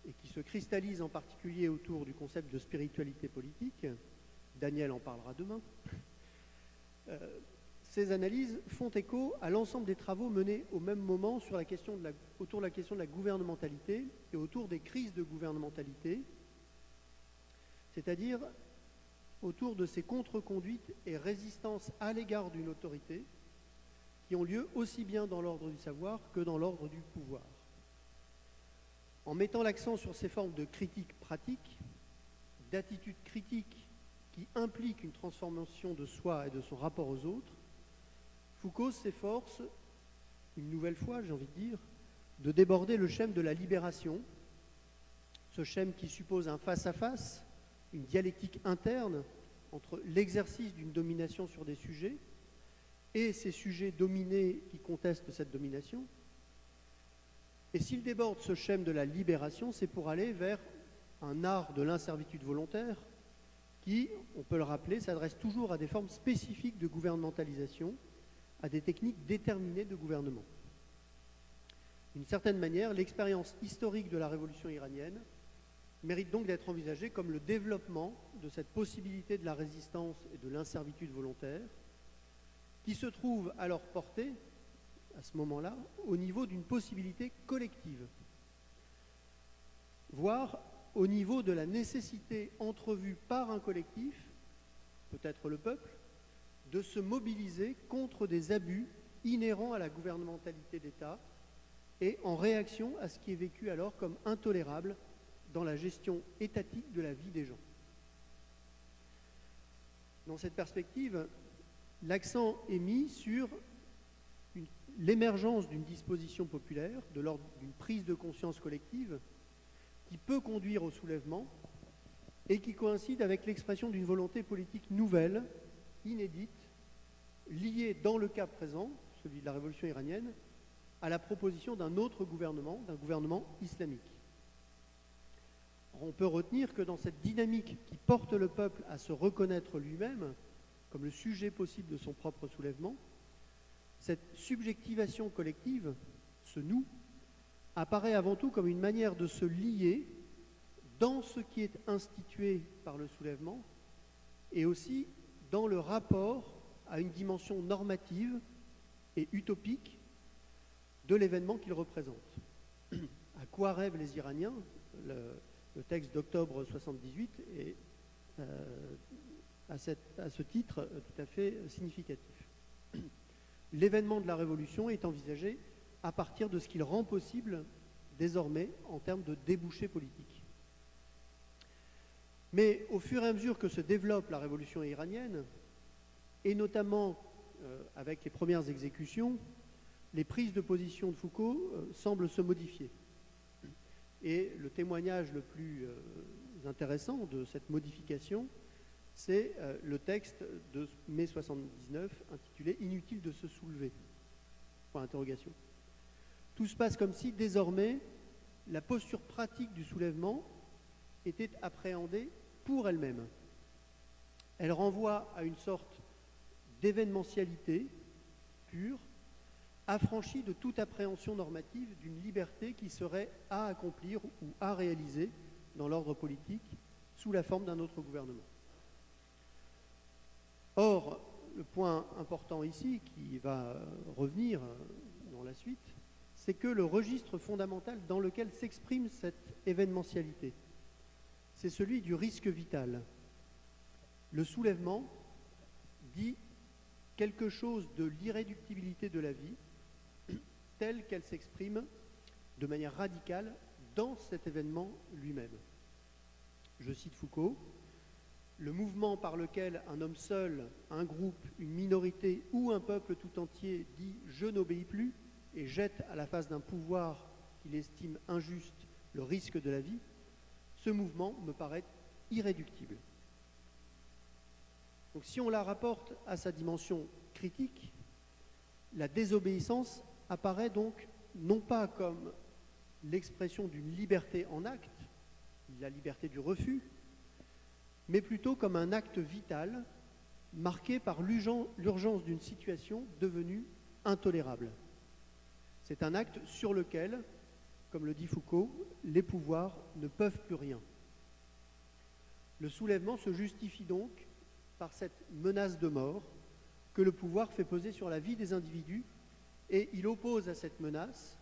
et qui se cristallise en particulier autour du concept de spiritualité politique, Daniel en parlera demain, ces analyses font écho à l'ensemble des travaux menés au même moment sur la question autour de la question de la gouvernementalité et autour des crises de gouvernementalité c'est-à-dire autour de ces contre-conduites et résistances à l'égard d'une autorité qui ont lieu aussi bien dans l'ordre du savoir que dans l'ordre du pouvoir. En mettant l'accent sur ces formes de critique pratique, d'attitude critique qui implique une transformation de soi et de son rapport aux autres, Foucault s'efforce, une nouvelle fois, j'ai envie de dire, de déborder le schème de la libération, ce schème qui suppose un face-à-face, une dialectique interne entre l'exercice d'une domination sur des sujets et ces sujets dominés qui contestent cette domination. Et s'il déborde ce schème de la libération, c'est pour aller vers un art de l'inservitude volontaire qui, on peut le rappeler, s'adresse toujours à des formes spécifiques de gouvernementalisation, à des techniques déterminées de gouvernement. D'une certaine manière, l'expérience historique de la révolution iranienne mérite donc d'être envisagée comme le développement de cette possibilité de la résistance et de l'inservitude volontaire, qui se trouve alors portée, à ce moment-là, au niveau d'une possibilité collective, voire au niveau de la nécessité entrevue par un collectif, peut-être le peuple, de se mobiliser contre des abus inhérents à la gouvernementalité d'État et en réaction à ce qui est vécu alors comme intolérable dans la gestion étatique de la vie des gens. Dans cette perspective, l'accent est mis sur l'émergence d'une disposition populaire, de l'ordre d'une prise de conscience collective, qui peut conduire au soulèvement et qui coïncide avec l'expression d'une volonté politique nouvelle, inédite, liée dans le cas présent, celui de la révolution iranienne, à la proposition d'un autre gouvernement, d'un gouvernement islamique. On peut retenir que dans cette dynamique qui porte le peuple à se reconnaître lui-même comme le sujet possible de son propre soulèvement, cette subjectivation collective, ce nous, apparaît avant tout comme une manière de se lier dans ce qui est institué par le soulèvement et aussi dans le rapport à une dimension normative et utopique de l'événement qu'il représente. À quoi rêvent les Iraniens ? Le texte d'octobre 78 est à ce titre tout à fait significatif. L'événement de la Révolution est envisagé à partir de ce qu'il rend possible désormais en termes de débouchés politiques. Mais au fur et à mesure que se développe la Révolution iranienne, et notamment avec les premières exécutions, les prises de position de Foucault semblent se modifier. Et le témoignage le plus intéressant de cette modification, c'est le texte de mai 79 intitulé « Inutile de se soulever ». Point d'interrogation. Tout se passe comme si, désormais, la posture pratique du soulèvement était appréhendée pour elle-même. Elle renvoie à une sorte d'événementialité pure, affranchie de toute appréhension normative d'une liberté qui serait à accomplir ou à réaliser dans l'ordre politique sous la forme d'un autre gouvernement. Or, le point important ici, qui va revenir dans la suite, c'est que le registre fondamental dans lequel s'exprime cette événementialité, c'est celui du risque vital. Le soulèvement dit quelque chose de l'irréductibilité de la vie, telle qu'elle s'exprime de manière radicale dans cet événement lui-même. Je cite Foucault, « Le mouvement par lequel un homme seul, un groupe, une minorité ou un peuple tout entier dit « je n'obéis plus » et jette à la face d'un pouvoir qu'il estime injuste le risque de la vie, ce mouvement me paraît irréductible. » Donc si on la rapporte à sa dimension critique, la désobéissance apparaît donc non pas comme l'expression d'une liberté en acte, la liberté du refus, mais plutôt comme un acte vital marqué par l'urgence d'une situation devenue intolérable. C'est un acte sur lequel, comme le dit Foucault, les pouvoirs ne peuvent plus rien. Le soulèvement se justifie donc par cette menace de mort que le pouvoir fait peser sur la vie des individus, et il oppose à cette menace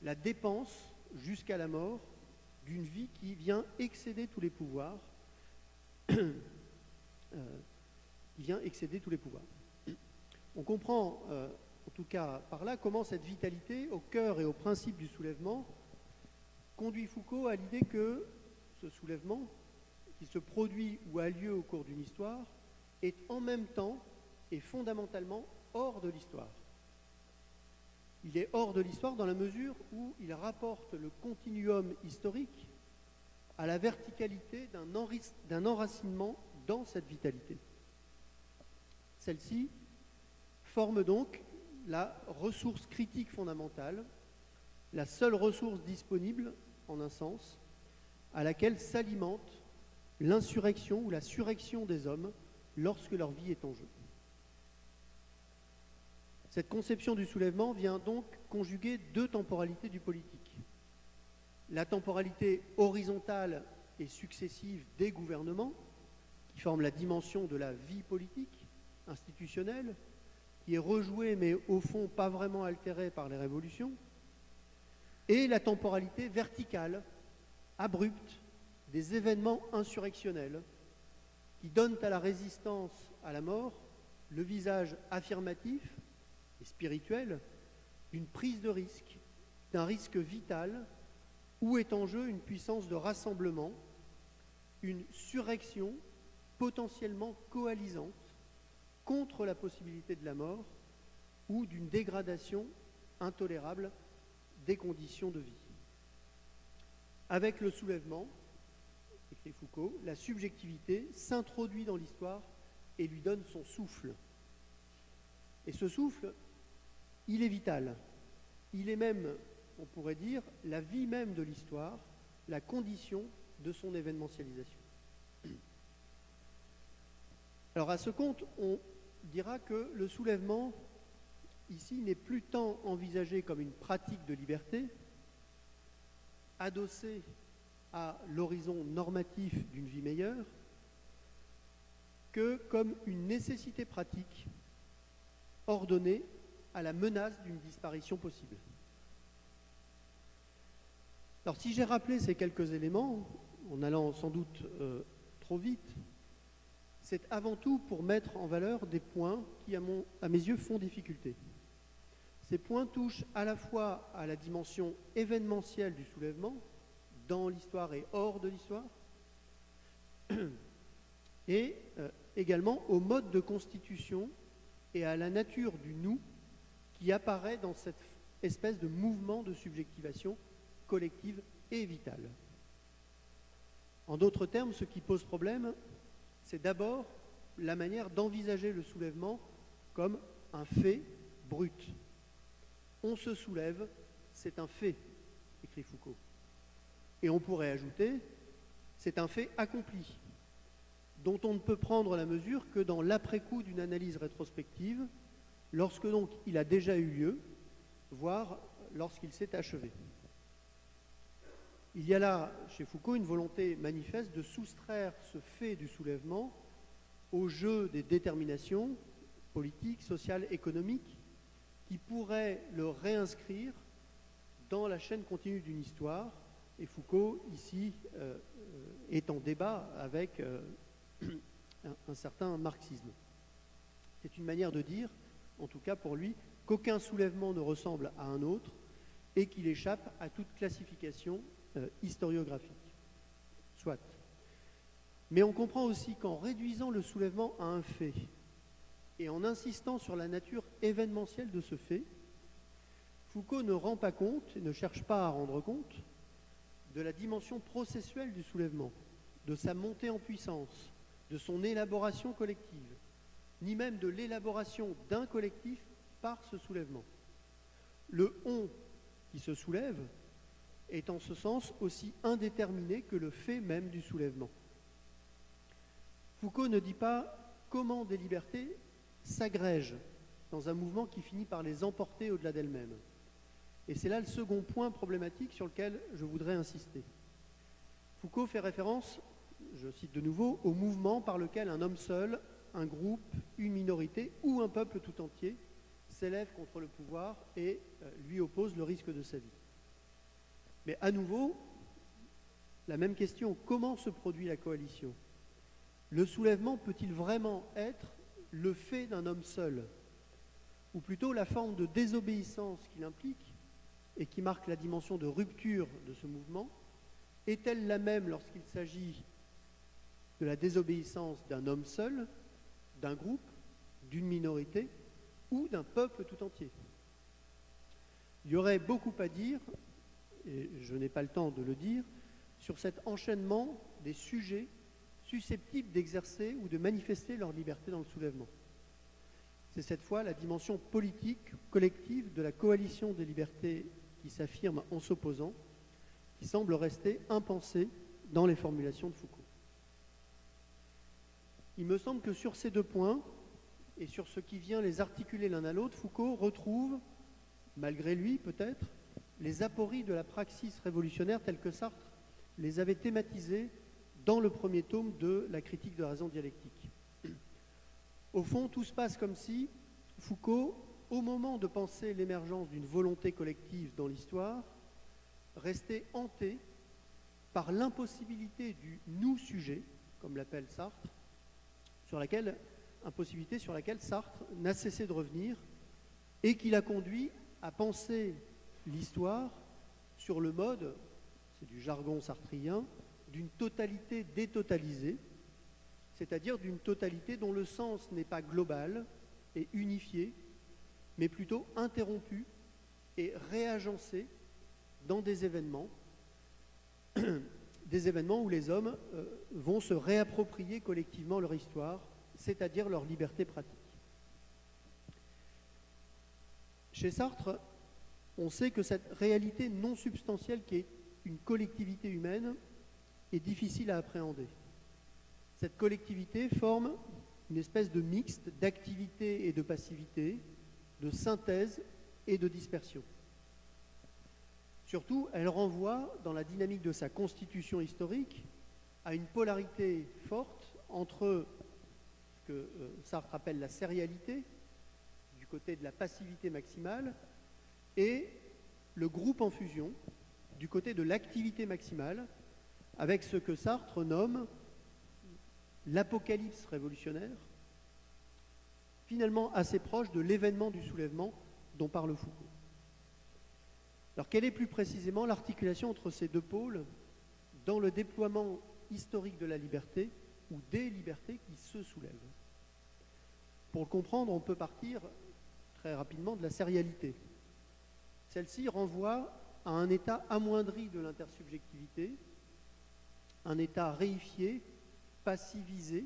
la dépense jusqu'à la mort d'une vie qui vient excéder tous les pouvoirs qui vient excéder tous les pouvoirs. On comprend, en tout cas par là, comment cette vitalité, au cœur et au principe du soulèvement, conduit Foucault à l'idée que ce soulèvement, qui se produit ou a lieu au cours d'une histoire, est en même temps et fondamentalement hors de l'histoire. Il est hors de l'histoire dans la mesure où il rapporte le continuum historique à la verticalité d'un enracinement dans cette vitalité. Celle-ci forme donc la ressource critique fondamentale, la seule ressource disponible, en un sens, à laquelle s'alimente l'insurrection ou la surrection des hommes lorsque leur vie est en jeu. Cette conception du soulèvement vient donc conjuguer deux temporalités du politique. La temporalité horizontale et successive des gouvernements, qui forment la dimension de la vie politique, institutionnelle, qui est rejouée mais au fond pas vraiment altérée par les révolutions, et la temporalité verticale, abrupte, des événements insurrectionnels qui donnent à la résistance à la mort le visage affirmatif et spirituel d'une prise de risque, d'un risque vital où est en jeu une puissance de rassemblement, une surrection potentiellement coalisante contre la possibilité de la mort ou d'une dégradation intolérable des conditions de vie. Avec le soulèvement, écrit Foucault, la subjectivité s'introduit dans l'histoire et lui donne son souffle. Et ce souffle, il est vital. Il est même, on pourrait dire, la vie même de l'histoire, la condition de son événementialisation. Alors à ce compte, on dira que le soulèvement, ici, n'est plus tant envisagé comme une pratique de liberté, adossée à l'horizon normatif d'une vie meilleure, que comme une nécessité pratique ordonnée à la menace d'une disparition possible. Alors si j'ai rappelé ces quelques éléments, en allant sans doute trop vite, c'est avant tout pour mettre en valeur des points qui, à mes yeux, font difficulté. Ces points touchent à la fois à la dimension événementielle du soulèvement, dans l'histoire et hors de l'histoire, et également au mode de constitution et à la nature du nous qui apparaît dans cette espèce de mouvement de subjectivation collective et vitale. En d'autres termes, ce qui pose problème, c'est d'abord la manière d'envisager le soulèvement comme un fait brut. On se soulève, c'est un fait, écrit Foucault. Et on pourrait ajouter, c'est un fait accompli, dont on ne peut prendre la mesure que dans l'après-coup d'une analyse rétrospective, lorsque donc il a déjà eu lieu, voire lorsqu'il s'est achevé. Il y a là, chez Foucault, une volonté manifeste de soustraire ce fait du soulèvement au jeu des déterminations politiques, sociales, économiques, qui pourraient le réinscrire dans la chaîne continue d'une histoire. Et Foucault, ici, est en débat avec un certain marxisme. C'est une manière de dire, en tout cas pour lui, qu'aucun soulèvement ne ressemble à un autre et qu'il échappe à toute classification historiographique. Soit. Mais on comprend aussi qu'en réduisant le soulèvement à un fait et en insistant sur la nature événementielle de ce fait, Foucault ne rend pas compte et ne cherche pas à rendre compte de la dimension processuelle du soulèvement, de sa montée en puissance, de son élaboration collective, ni même de l'élaboration d'un collectif par ce soulèvement. Le « on » qui se soulève est en ce sens aussi indéterminé que le fait même du soulèvement. Foucault ne dit pas comment des libertés s'agrègent dans un mouvement qui finit par les emporter au-delà d'elles-mêmes. Et c'est là le second point problématique sur lequel je voudrais insister. Foucault fait référence, je cite de nouveau, au mouvement par lequel un homme seul, un groupe, une minorité ou un peuple tout entier s'élève contre le pouvoir et lui oppose le risque de sa vie. Mais à nouveau, la même question, comment se produit la coalition? Le soulèvement peut-il vraiment être le fait d'un homme seul, ou plutôt la forme de désobéissance qu'il implique et qui marque la dimension de rupture de ce mouvement, est-elle la même lorsqu'il s'agit de la désobéissance d'un homme seul, d'un groupe, d'une minorité ou d'un peuple tout entier? Il y aurait beaucoup à dire, et je n'ai pas le temps de le dire, sur cet enchaînement des sujets susceptibles d'exercer ou de manifester leur liberté dans le soulèvement. C'est cette fois la dimension politique, collective de la coalition des libertés qui s'affirme en s'opposant, qui semble rester impensée dans les formulations de Foucault. Il me semble que sur ces deux points, et sur ce qui vient les articuler l'un à l'autre, Foucault retrouve, malgré lui peut-être, les apories de la praxis révolutionnaire telle que Sartre les avait thématisées dans le premier tome de la critique de la raison dialectique. Au fond, tout se passe comme si Foucault, au moment de penser l'émergence d'une volonté collective dans l'histoire, restait hanté par l'impossibilité du nous-sujet, comme l'appelle Sartre, impossibilité sur laquelle Sartre n'a cessé de revenir et qui l'a conduit à penser l'histoire sur le mode, c'est du jargon sartrien, d'une totalité détotalisée, c'est-à-dire d'une totalité dont le sens n'est pas global et unifié, mais plutôt interrompu et réagencé dans des événements où les hommes vont se réapproprier collectivement leur histoire, c'est-à-dire leur liberté pratique. Chez Sartre, on sait que cette réalité non substantielle qui est une collectivité humaine est difficile à appréhender. Cette collectivité forme une espèce de mixte d'activité et de passivité, de synthèse et de dispersion. Surtout, elle renvoie, dans la dynamique de sa constitution historique, à une polarité forte entre ce que Sartre appelle la sérialité, du côté de la passivité maximale, et le groupe en fusion, du côté de l'activité maximale, avec ce que Sartre nomme l'apocalypse révolutionnaire, finalement assez proche de l'événement du soulèvement dont parle Foucault. Alors, quelle est plus précisément l'articulation entre ces deux pôles dans le déploiement historique de la liberté ou des libertés qui se soulèvent? Pour le comprendre, on peut partir très rapidement de la sérialité. Celle-ci renvoie à un état amoindri de l'intersubjectivité, un état réifié, passivisé,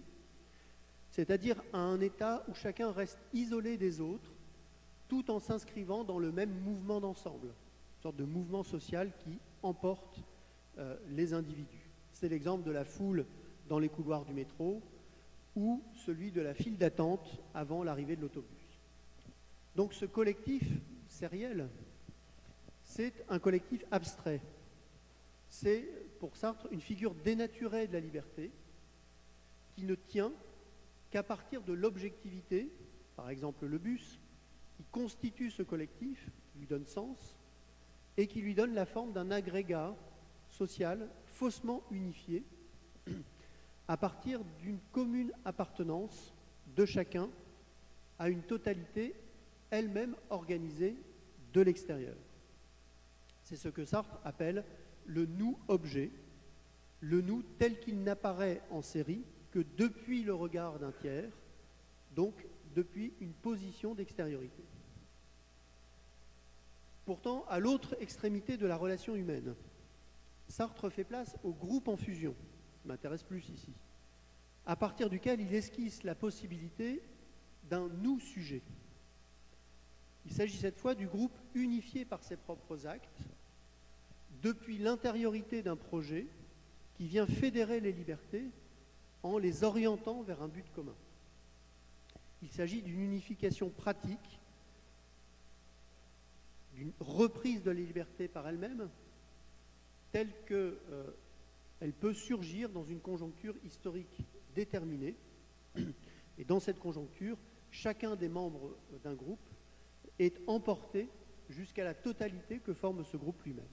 c'est-à-dire à un état où chacun reste isolé des autres, tout en s'inscrivant dans le même mouvement d'ensemble, une sorte de mouvement social qui emporte les individus. C'est l'exemple de la foule dans les couloirs du métro ou celui de la file d'attente avant l'arrivée de l'autobus. Donc ce collectif sériel, c'est un collectif abstrait. C'est, pour Sartre, une figure dénaturée de la liberté qui ne tient qu'à partir de l'objectivité, par exemple le bus, qui constitue ce collectif, qui lui donne sens, et qui lui donne la forme d'un agrégat social faussement unifié à partir d'une commune appartenance de chacun à une totalité elle-même organisée de l'extérieur. C'est ce que Sartre appelle le nous-objet, le nous tel qu'il n'apparaît en série que depuis le regard d'un tiers, donc depuis une position d'extériorité. Pourtant, à l'autre extrémité de la relation humaine, Sartre fait place au groupe en fusion, qui m'intéresse plus ici, à partir duquel il esquisse la possibilité d'un nous-sujet. Il s'agit cette fois du groupe unifié par ses propres actes, depuis l'intériorité d'un projet qui vient fédérer les libertés en les orientant vers un but commun. Il s'agit d'une unification pratique, d'une reprise de la liberté par elle-même, telle qu'elle peut surgir dans une conjoncture historique déterminée. Et dans cette conjoncture, chacun des membres d'un groupe est emporté jusqu'à la totalité que forme ce groupe lui-même.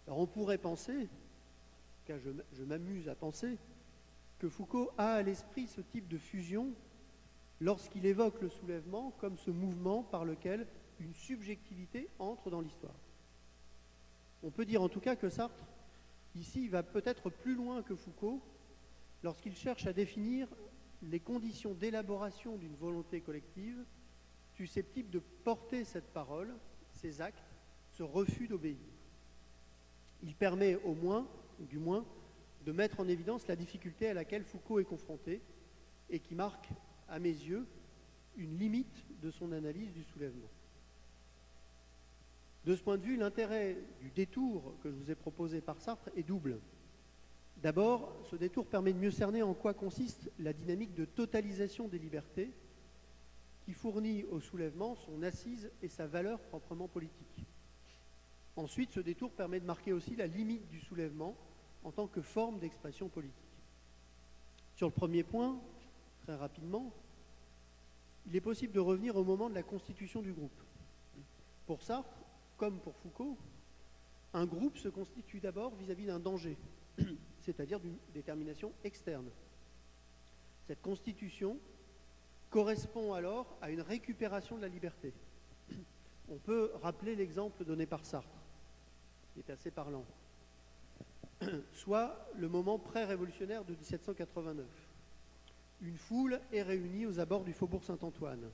Alors on pourrait penser, car je m'amuse à penser, que Foucault a à l'esprit ce type de fusion lorsqu'il évoque le soulèvement comme ce mouvement par lequel une subjectivité entre dans l'histoire. On peut dire en tout cas que Sartre, ici, va peut-être plus loin que Foucault lorsqu'il cherche à définir les conditions d'élaboration d'une volonté collective susceptible de porter cette parole, ces actes, ce refus d'obéir. Il permet au moins, ou du moins, de mettre en évidence la difficulté à laquelle Foucault est confronté et qui marque, à mes yeux, une limite de son analyse du soulèvement. De ce point de vue, l'intérêt du détour que je vous ai proposé par Sartre est double. D'abord, ce détour permet de mieux cerner en quoi consiste la dynamique de totalisation des libertés qui fournit au soulèvement son assise et sa valeur proprement politique. Ensuite, ce détour permet de marquer aussi la limite du soulèvement en tant que forme d'expression politique. Sur le premier point, très rapidement, il est possible de revenir au moment de la constitution du groupe. Pour Sartre, comme pour Foucault, un groupe se constitue d'abord vis-à-vis d'un danger, c'est-à-dire d'une détermination externe. Cette constitution correspond alors à une récupération de la liberté. On peut rappeler l'exemple donné par Sartre, qui est assez parlant, soit le moment pré-révolutionnaire de 1789. Une foule est réunie aux abords du faubourg Saint-Antoine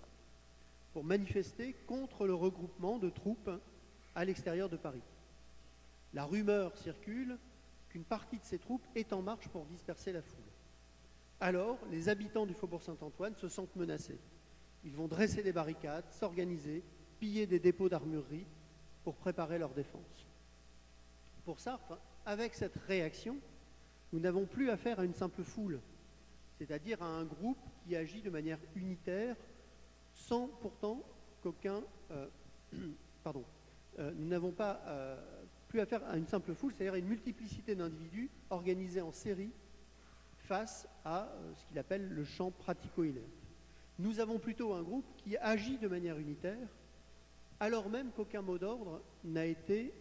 pour manifester contre le regroupement de troupes à l'extérieur de Paris. La rumeur circule qu'une partie de ces troupes est en marche pour disperser la foule. Alors, les habitants du faubourg Saint-Antoine se sentent menacés. Ils vont dresser des barricades, s'organiser, piller des dépôts d'armurerie pour préparer leur défense. Pour Sartre, avec cette réaction, nous n'avons plus affaire à une simple foule, c'est-à-dire à un groupe qui agit de manière unitaire, sans pourtant qu'aucun... nous n'avons pas plus affaire à une simple foule, c'est-à-dire à une multiplicité d'individus organisés en série face à ce qu'il appelle le champ pratico-inerte. Nous avons plutôt un groupe qui agit de manière unitaire, alors même qu'aucun mot d'ordre n'a été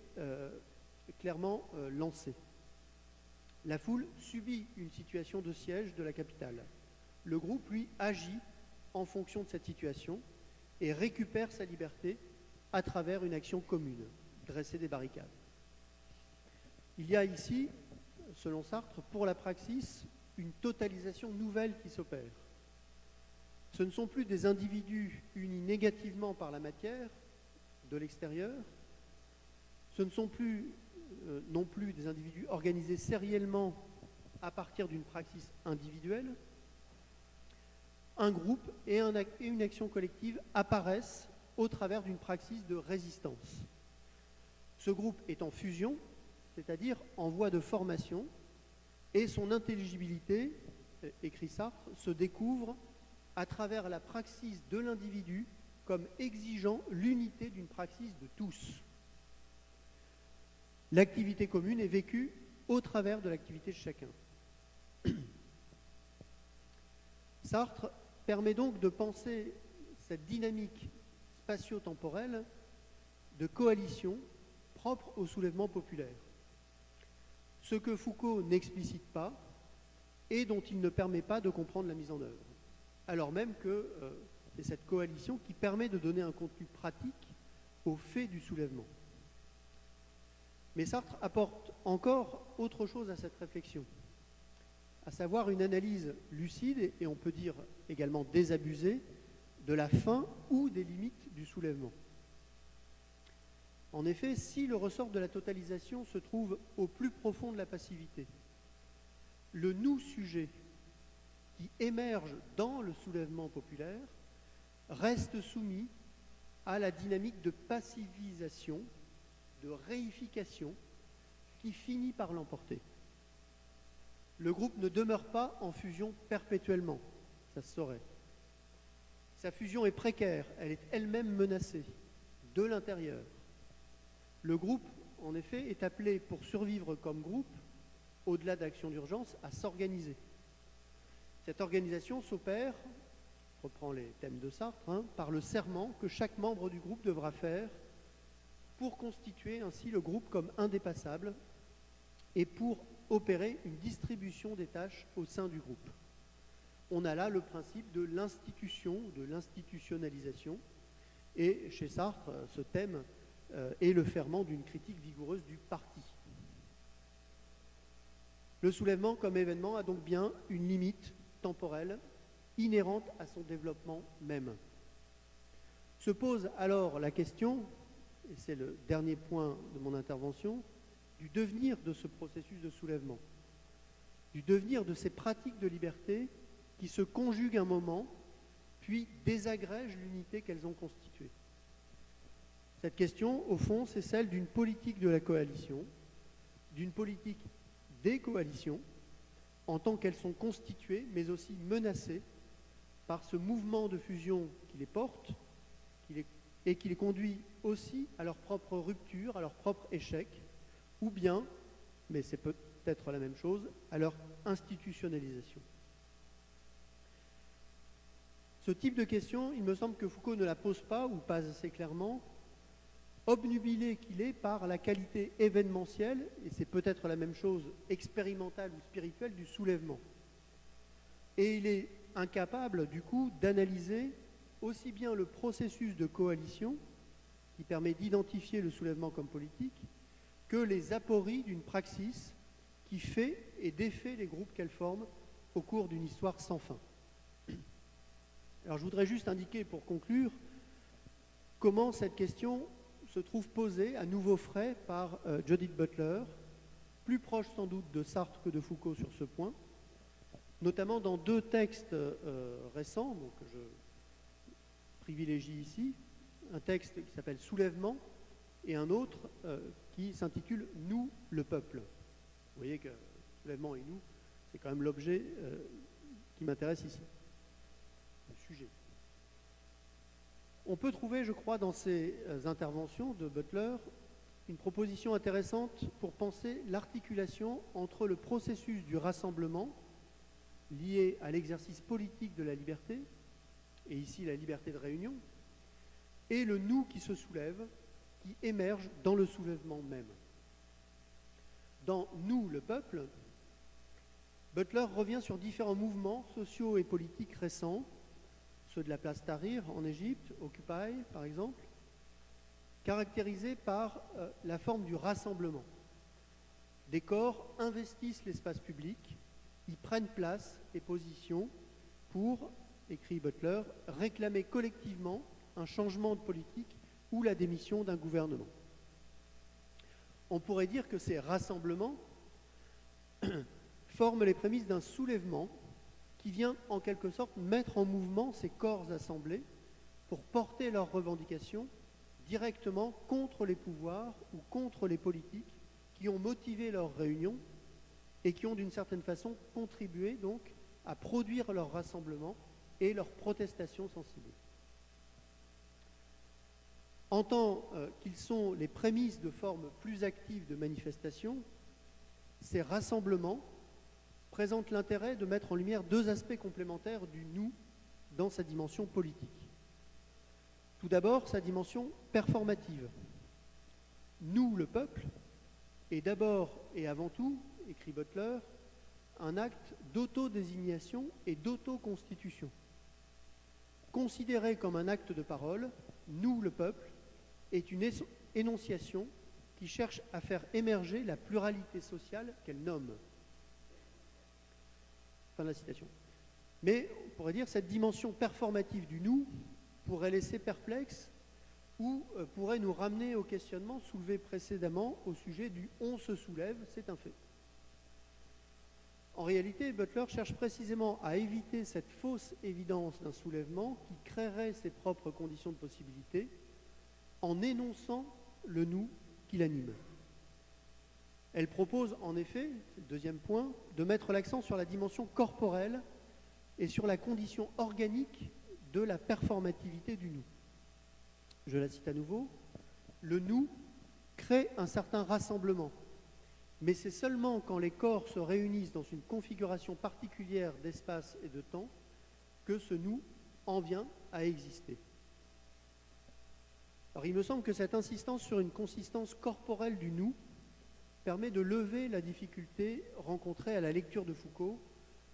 clairement lancé. La foule subit une situation de siège de la capitale. Le groupe, lui, agit en fonction de cette situation et récupère sa liberté à travers une action commune, dresser des barricades. Il y a ici, selon Sartre, pour la praxis, une totalisation nouvelle qui s'opère. Ce ne sont plus des individus unis négativement par la matière de l'extérieur, ce ne sont plus non plus des individus organisés sériellement à partir d'une praxis individuelle. Un groupe et une action collective apparaissent au travers d'une praxis de résistance. Ce groupe est en fusion, c'est-à-dire en voie de formation, et son intelligibilité, écrit Sartre, se découvre à travers la praxis de l'individu comme exigeant l'unité d'une praxis de tous. L'activité commune est vécue au travers de l'activité de chacun. Sartre permet donc de penser cette dynamique spatio-temporelle de coalition propre au soulèvement populaire. Ce que Foucault n'explicite pas et dont il ne permet pas de comprendre la mise en œuvre. Alors même que c'est cette coalition qui permet de donner un contenu pratique aux faits du soulèvement. Mais Sartre apporte encore autre chose à cette réflexion, à savoir une analyse lucide et on peut dire également désabusée de la fin ou des limites du soulèvement. En effet, si le ressort de la totalisation se trouve au plus profond de la passivité, le nous-sujet qui émerge dans le soulèvement populaire reste soumis à la dynamique de passivisation, de réification qui finit par l'emporter. Le groupe ne demeure pas en fusion perpétuellement, ça se saurait. Sa fusion est précaire, elle est elle-même menacée de l'intérieur. Le groupe, en effet, est appelé, pour survivre comme groupe, au-delà d'actions d'urgence, à s'organiser. Cette organisation s'opère, je reprends les thèmes de Sartre, par le serment que chaque membre du groupe devra faire pour constituer ainsi le groupe comme indépassable et pour opérer une distribution des tâches au sein du groupe. On a là le principe de l'institution, de l'institutionnalisation, et chez Sartre, ce thème est le ferment d'une critique vigoureuse du parti. Le soulèvement comme événement a donc bien une limite temporelle inhérente à son développement même. Se pose alors la question, et c'est le dernier point de mon intervention, du devenir de ce processus de soulèvement, du devenir de ces pratiques de liberté qui se conjuguent un moment, puis désagrègent l'unité qu'elles ont constituée. Cette question, au fond, c'est celle d'une politique de la coalition, d'une politique des coalitions, en tant qu'elles sont constituées, mais aussi menacées par ce mouvement de fusion qui les porte et qui les conduit aussi à leur propre rupture, à leur propre échec, ou bien, mais c'est peut-être la même chose, à leur institutionnalisation. Ce type de question, il me semble que Foucault ne la pose pas, ou pas assez clairement, obnubilé qu'il est par la qualité événementielle, et c'est peut-être la même chose, expérimentale ou spirituelle, du soulèvement. Et il est incapable, du coup, d'analyser aussi bien le processus de coalition, qui permet d'identifier le soulèvement comme politique, que les apories d'une praxis qui fait et défait les groupes qu'elle forme au cours d'une histoire sans fin. Alors je voudrais juste indiquer, pour conclure, comment cette question se trouve posée à nouveau frais par Judith Butler, plus proche sans doute de Sartre que de Foucault sur ce point, notamment dans deux textes récents, donc je privilégie ici, un texte qui s'appelle « Soulèvement » et un autre qui s'intitule « Nous, le peuple ». Vous voyez que « Soulèvement » et « Nous », c'est quand même l'objet qui m'intéresse ici, le sujet. On peut trouver, je crois, dans ces interventions de Butler, une proposition intéressante pour penser l'articulation entre le processus du rassemblement lié à l'exercice politique de la liberté, et ici la liberté de réunion, et le nous qui se soulève, qui émerge dans le soulèvement même. Dans Nous, le peuple, Butler revient sur différents mouvements sociaux et politiques récents, ceux de la place Tahrir en Égypte, Occupy par exemple, caractérisés par la forme du rassemblement. Des corps investissent l'espace public, y prennent place et position pour, écrit Butler, réclamer collectivement un changement de politique ou la démission d'un gouvernement. On pourrait dire que ces rassemblements forment les prémices d'un soulèvement qui vient en quelque sorte mettre en mouvement ces corps assemblés pour porter leurs revendications directement contre les pouvoirs ou contre les politiques qui ont motivé leurs réunions et qui ont d'une certaine façon contribué donc à produire leur rassemblement et leurs protestations sensibles. En tant qu'ils sont les prémices de formes plus actives de manifestation, ces rassemblements présentent l'intérêt de mettre en lumière deux aspects complémentaires du nous dans sa dimension politique. Tout d'abord, sa dimension performative. Nous, le peuple, est d'abord et avant tout, écrit Butler, un acte d'autodésignation et d'autoconstitution. Considéré comme un acte de parole, nous, le peuple, est une énonciation qui cherche à faire émerger la pluralité sociale qu'elle nomme. Fin de la citation. Mais, on pourrait dire, cette dimension performative du nous pourrait laisser perplexe ou pourrait nous ramener au questionnement soulevé précédemment au sujet du « on se soulève », c'est un fait. En réalité, Butler cherche précisément à éviter cette fausse évidence d'un soulèvement qui créerait ses propres conditions de possibilité en énonçant le nous qui l'anime. Elle propose en effet, c'est le deuxième point, de mettre l'accent sur la dimension corporelle et sur la condition organique de la performativité du nous. Je la cite à nouveau. Le nous crée un certain rassemblement, mais c'est seulement quand les corps se réunissent dans une configuration particulière d'espace et de temps que ce nous en vient à exister. Alors il me semble que cette insistance sur une consistance corporelle du nous permet de lever la difficulté rencontrée à la lecture de Foucault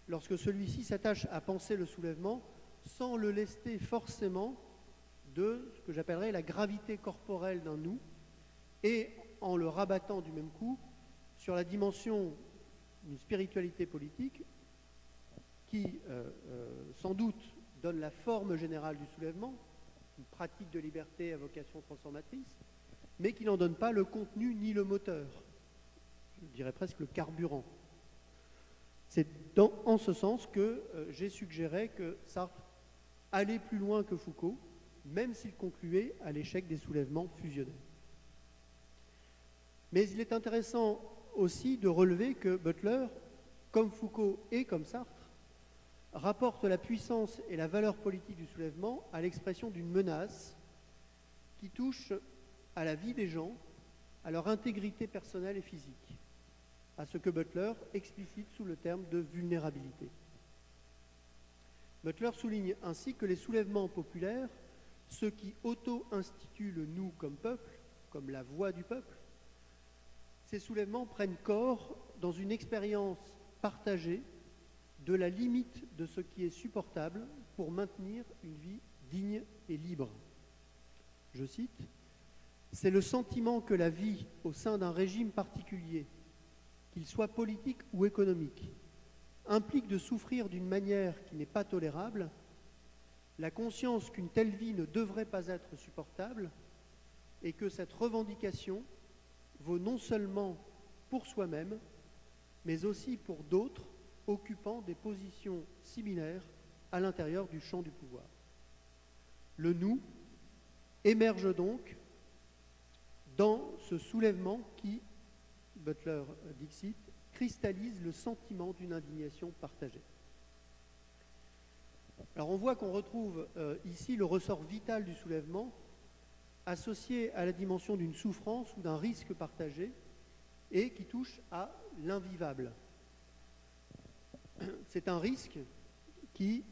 lorsque celui-ci s'attache à penser le soulèvement sans le lester forcément de ce que j'appellerais la gravité corporelle d'un nous et en le rabattant du même coup sur la dimension d'une spiritualité politique qui, sans doute, donne la forme générale du soulèvement, une pratique de liberté à vocation transformatrice, mais qui n'en donne pas le contenu ni le moteur, je dirais presque le carburant. C'est en ce sens que j'ai suggéré que Sartre allait plus loin que Foucault, même s'il concluait à l'échec des soulèvements fusionnels. Mais il est intéressant aussi de relever que Butler, comme Foucault et comme Sartre, rapporte la puissance et la valeur politique du soulèvement à l'expression d'une menace qui touche à la vie des gens, à leur intégrité personnelle et physique, à ce que Butler explicite sous le terme de vulnérabilité. Butler souligne ainsi que les soulèvements populaires, ceux qui auto-instituent le nous comme peuple, comme la voix du peuple, ces soulèvements prennent corps dans une expérience partagée de la limite de ce qui est supportable pour maintenir une vie digne et libre. Je cite, « C'est le sentiment que la vie au sein d'un régime particulier, qu'il soit politique ou économique, implique de souffrir d'une manière qui n'est pas tolérable, la conscience qu'une telle vie ne devrait pas être supportable et que cette revendication vaut non seulement pour soi-même, mais aussi pour d'autres occupant des positions similaires à l'intérieur du champ du pouvoir. Le nous émerge donc dans ce soulèvement qui, Butler dixit, cristallise le sentiment d'une indignation partagée. Alors on voit qu'on retrouve ici le ressort vital du soulèvement associé à la dimension d'une souffrance ou d'un risque partagé et qui touche à l'invivable. C'est un risque qui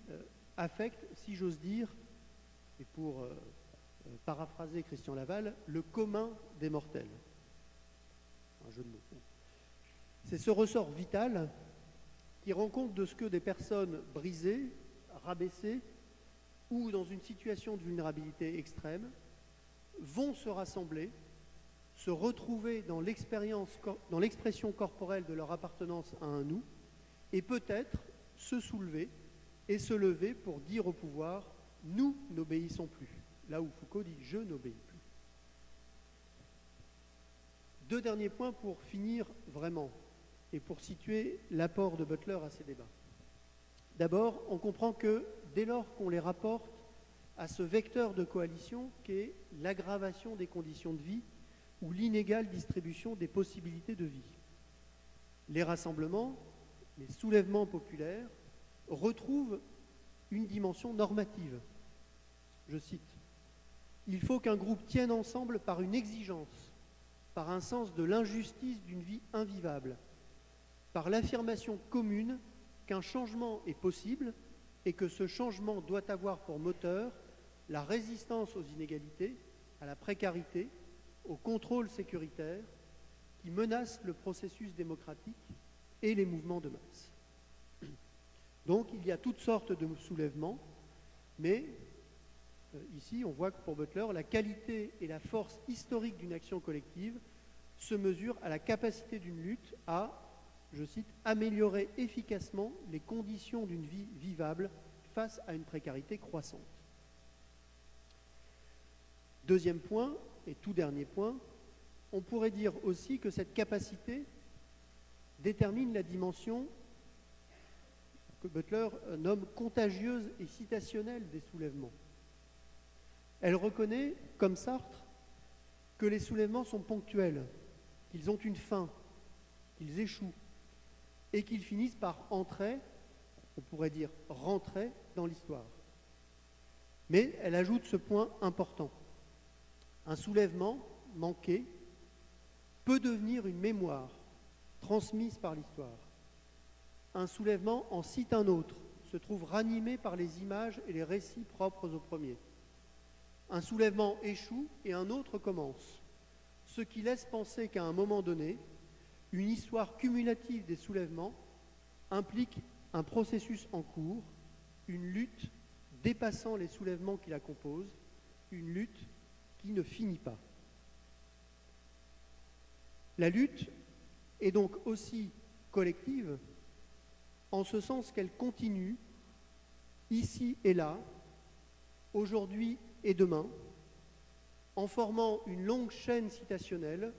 affecte, si j'ose dire, et pour paraphraser Christian Laval, le commun des mortels. Un jeu de mots. C'est ce ressort vital qui rend compte de ce que des personnes brisées, rabaissées ou dans une situation de vulnérabilité extrême vont se rassembler, se retrouver dans l'expression corporelle de leur appartenance à un nous, et peut-être se soulever et se lever pour dire au pouvoir « nous n'obéissons plus », là où Foucault dit « je n'obéis plus ». Deux derniers points pour finir vraiment et pour situer l'apport de Butler à ces débats. D'abord, on comprend que dès lors qu'on les rapporte à ce vecteur de coalition qu'est l'aggravation des conditions de vie ou l'inégale distribution des possibilités de vie, les rassemblements, les soulèvements populaires retrouvent une dimension normative. Je cite, « Il faut qu'un groupe tienne ensemble par une exigence, par un sens de l'injustice d'une vie invivable, par l'affirmation commune qu'un changement est possible et que ce changement doit avoir pour moteur la résistance aux inégalités, à la précarité, au contrôle sécuritaire qui menacent le processus démocratique et les mouvements de masse. » Donc il y a toutes sortes de soulèvements, mais ici on voit que pour Butler, la qualité et la force historique d'une action collective se mesurent à la capacité d'une lutte à, je cite, « améliorer efficacement les conditions d'une vie vivable face à une précarité croissante ». Deuxième point, et tout dernier point, on pourrait dire aussi que cette capacité détermine la dimension que Butler nomme contagieuse et citationnelle des soulèvements. Elle reconnaît, comme Sartre, que les soulèvements sont ponctuels, qu'ils ont une fin, qu'ils échouent, et qu'ils finissent par entrer, on pourrait dire rentrer, dans l'histoire. Mais elle ajoute ce point important. Un soulèvement manqué peut devenir une mémoire transmise par l'histoire. Un soulèvement en cite un autre, se trouve ranimé par les images et les récits propres au premier. Un soulèvement échoue et un autre commence, ce qui laisse penser qu'à un moment donné, Une histoire cumulative des soulèvements implique un processus en cours, une lutte dépassant les soulèvements qui la composent, une lutte qui ne finit pas. La lutte est donc aussi collective, en ce sens qu'elle continue, ici et là, aujourd'hui et demain, en formant une longue chaîne citationnelle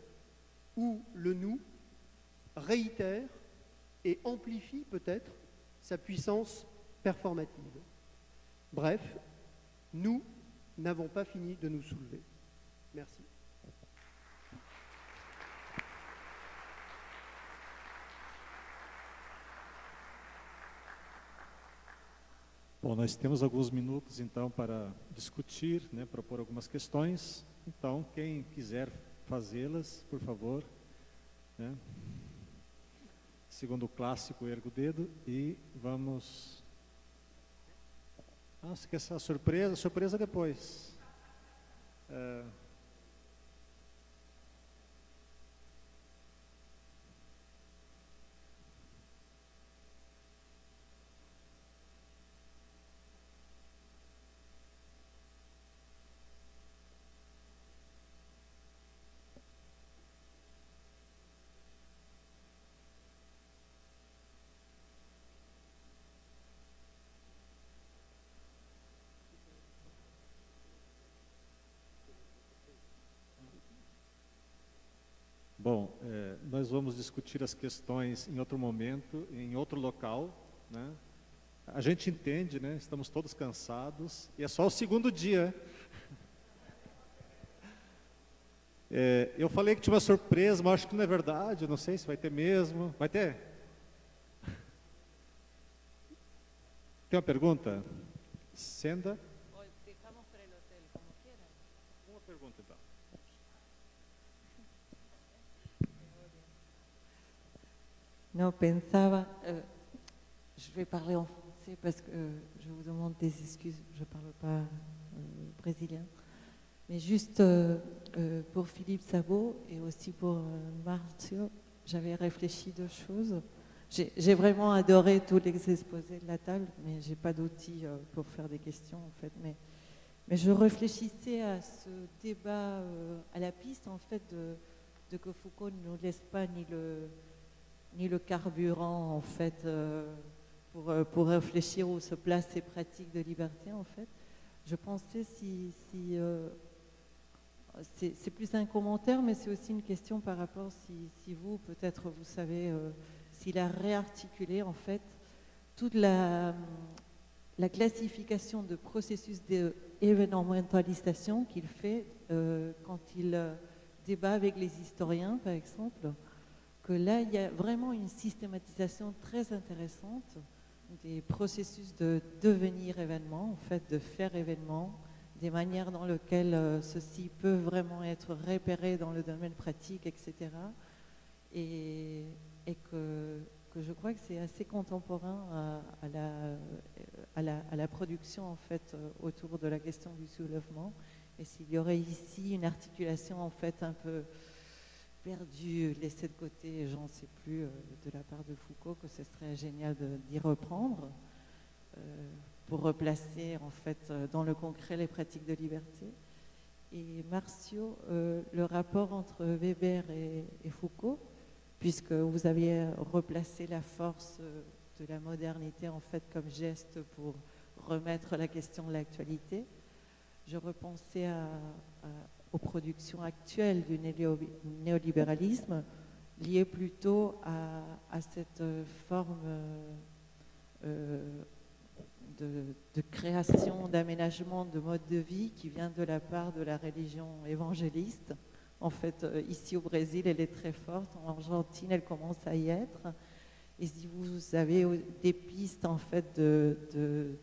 où le nous réitère et amplifie peut-être sa puissance performative. Bref, nous n'avons pas fini de nous soulever. Merci. Bom, nós temos alguns minutos, então, para discutir, né, propor algumas questões. Então, quem quiser fazê-las, por favor, né? Segundo o clássico, erga o dedo e vamos... Ah, você quer essa surpresa? Surpresa depois. Bom, nós vamos discutir as questões em outro momento, em outro local, né? A gente entende, né? Estamos todos cansados e é só o segundo dia. Eu falei que tinha uma surpresa, mas acho que não é verdade, não sei se vai ter mesmo. Vai ter? Tem uma pergunta? Senda? Uma pergunta, então. Non, pensaba, je vais parler en français parce que je vous demande des excuses, je ne parle pas brésilien. Mais juste pour Philippe Sabot et aussi pour Marcio, j'avais réfléchi deux choses. J'ai vraiment adoré tous les exposés de la table, mais je n'ai pas d'outils pour faire des questions en fait. Mais je réfléchissais à ce débat à la piste en fait de que Foucault ne nous laisse pas ni le carburant en fait pour réfléchir où se placent ces pratiques de liberté en fait. Je pensais c'est plus un commentaire, mais c'est aussi une question par rapport si vous peut-être vous savez s'il a réarticulé en fait toute la classification de processus d'événementalisation qu'il fait quand il débat avec les historiens par exemple. Que là, il y a vraiment une systématisation très intéressante des processus de devenir événement, en fait, de faire événement, des manières dans lesquelles ceci peut vraiment être repéré dans le domaine pratique, etc. Et que je crois que c'est assez contemporain à la production, en fait, autour de la question du soulèvement. Et s'il y aurait ici une articulation, en fait, un peu perdu, laissé de côté, j'en sais plus, de la part de Foucault, que ce serait génial d'y reprendre pour replacer en fait dans le concret les pratiques de liberté. Et Marcio, le rapport entre Weber et Foucault, puisque vous aviez replacé la force de la modernité en fait comme geste pour remettre la question de l'actualité, je repensais aux productions actuelles du néolibéralisme liées plutôt à cette forme de création, d'aménagement de mode de vie qui vient de la part de la religion évangéliste. En fait, ici au Brésil, elle est très forte. En Argentine, elle commence à y être. Et si vous avez des pistes, en fait, de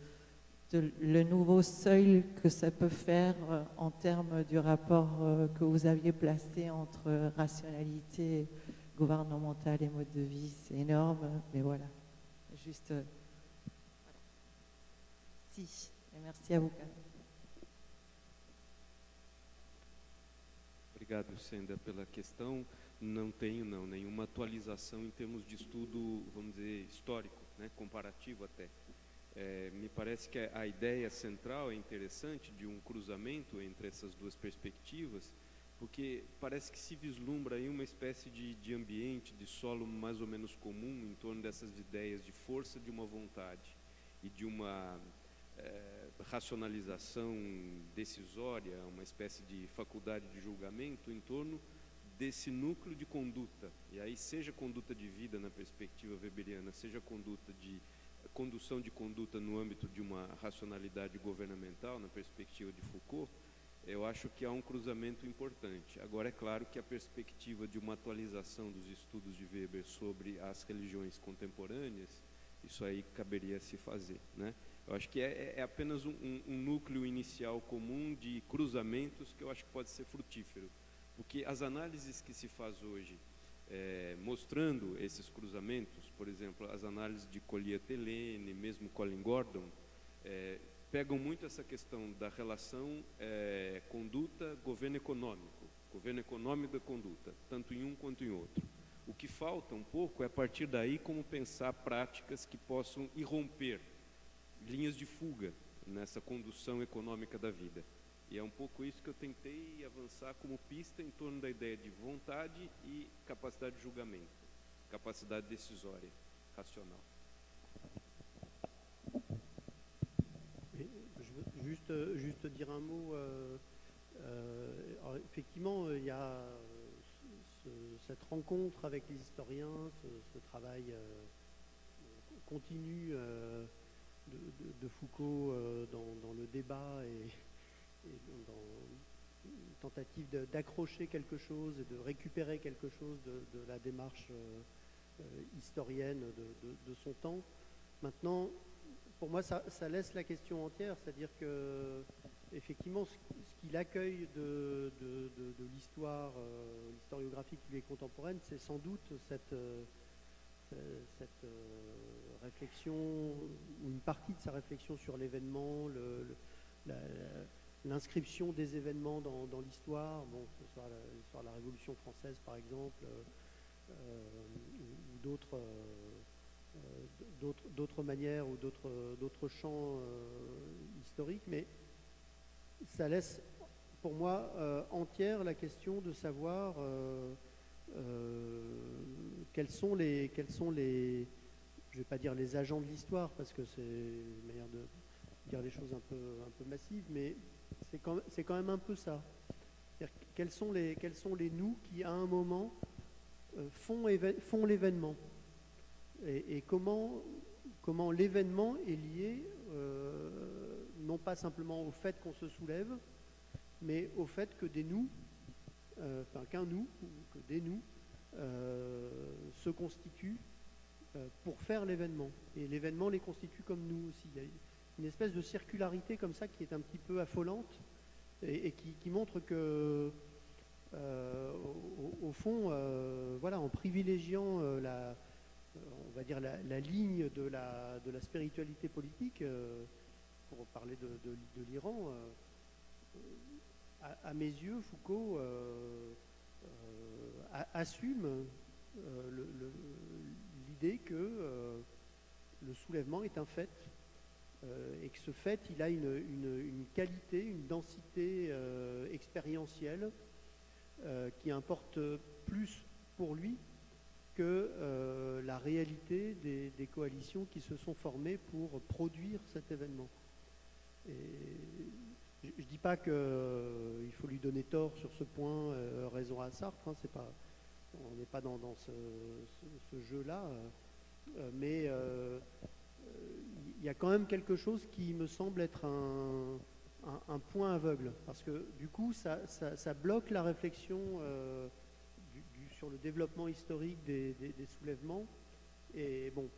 le nouveau seuil que ça peut faire en termes du rapport que vous aviez placé entre rationalité gouvernementale et mode de vie, c'est énorme, mais voilà. Juste, voilà. Et merci à vous. Obrigado, Senda, pela questão. Não tenho nenhuma atualização em termos de estudo, vamos dizer, histórico, né, comparativo até. Me parece que a ideia central é interessante de um cruzamento entre essas duas perspectivas, porque parece que se vislumbra aí uma espécie de ambiente, de solo mais ou menos comum em torno dessas ideias de força de uma vontade e de uma racionalização decisória, uma espécie de faculdade de julgamento em torno desse núcleo de conduta. E aí, seja conduta de vida na perspectiva weberiana, seja condução de conduta no âmbito de uma racionalidade governamental, na perspectiva de Foucault, eu acho que há um cruzamento importante. Agora, é claro que a perspectiva de uma atualização dos estudos de Weber sobre as religiões contemporâneas, isso aí caberia se fazer, né? Eu acho que é apenas um núcleo inicial comum de cruzamentos que eu acho que pode ser frutífero, porque as análises que se faz hoje, mostrando esses cruzamentos, por exemplo, as análises de Collier-Tellene, mesmo Colin Gordon, pegam muito essa questão da relação conduta-governo econômico da conduta, tanto em um quanto em outro. O que falta um pouco é, a partir daí, como pensar práticas que possam irromper linhas de fuga nessa condução econômica da vida. E é um pouco isso que eu tentei avançar como pista em torno da ideia de vontade e capacidade de julgamento, capacidade decisória, racional. Je veux juste dire un mot. Alors, effectivement, il y a cette rencontre avec les historiens, ce travail continu de Foucault dans le débat et dans une tentative d'accrocher quelque chose et de récupérer quelque chose de la démarche historienne de son temps. Maintenant, pour moi, ça laisse la question entière, c'est-à-dire que effectivement, ce qu'il accueille de l'histoire, l'historiographie qui lui est contemporaine, c'est sans doute cette réflexion, ou une partie de sa réflexion sur l'événement, l'inscription des événements dans l'histoire, bon, que ce soit l'histoire de la Révolution française par exemple, ou d'autres manières ou d'autres champs historiques, mais ça laisse pour moi entière la question de savoir quels sont les, je ne vais pas dire les agents de l'histoire parce que c'est une manière de dire les choses un peu massives, mais c'est quand même un peu ça. Quels sont les nous qui à un moment font l'événement et comment l'événement est lié non pas simplement au fait qu'on se soulève, mais au fait que des nous, qu'un nous, ou que des nous se constituent pour faire l'événement. Et l'événement les constitue comme nous aussi. Il y a une espèce de circularité comme ça qui est un petit peu affolante et qui montre que, au fond, voilà, en privilégiant on va dire la ligne de la spiritualité politique, pour parler de l'Iran, à mes yeux, Foucault assume l'idée que le soulèvement est un fait, et que ce fait, il a une qualité, une densité expérientielle qui importe plus pour lui que la réalité des coalitions qui se sont formées pour produire cet événement. Et je ne dis pas qu'il faut lui donner tort sur ce point, raison à Sartre, hein, on n'est pas dans ce jeu-là, mais il y a quand même quelque chose qui me semble être un point aveugle, parce que du coup ça bloque la réflexion sur le développement historique des soulèvements. Et bon,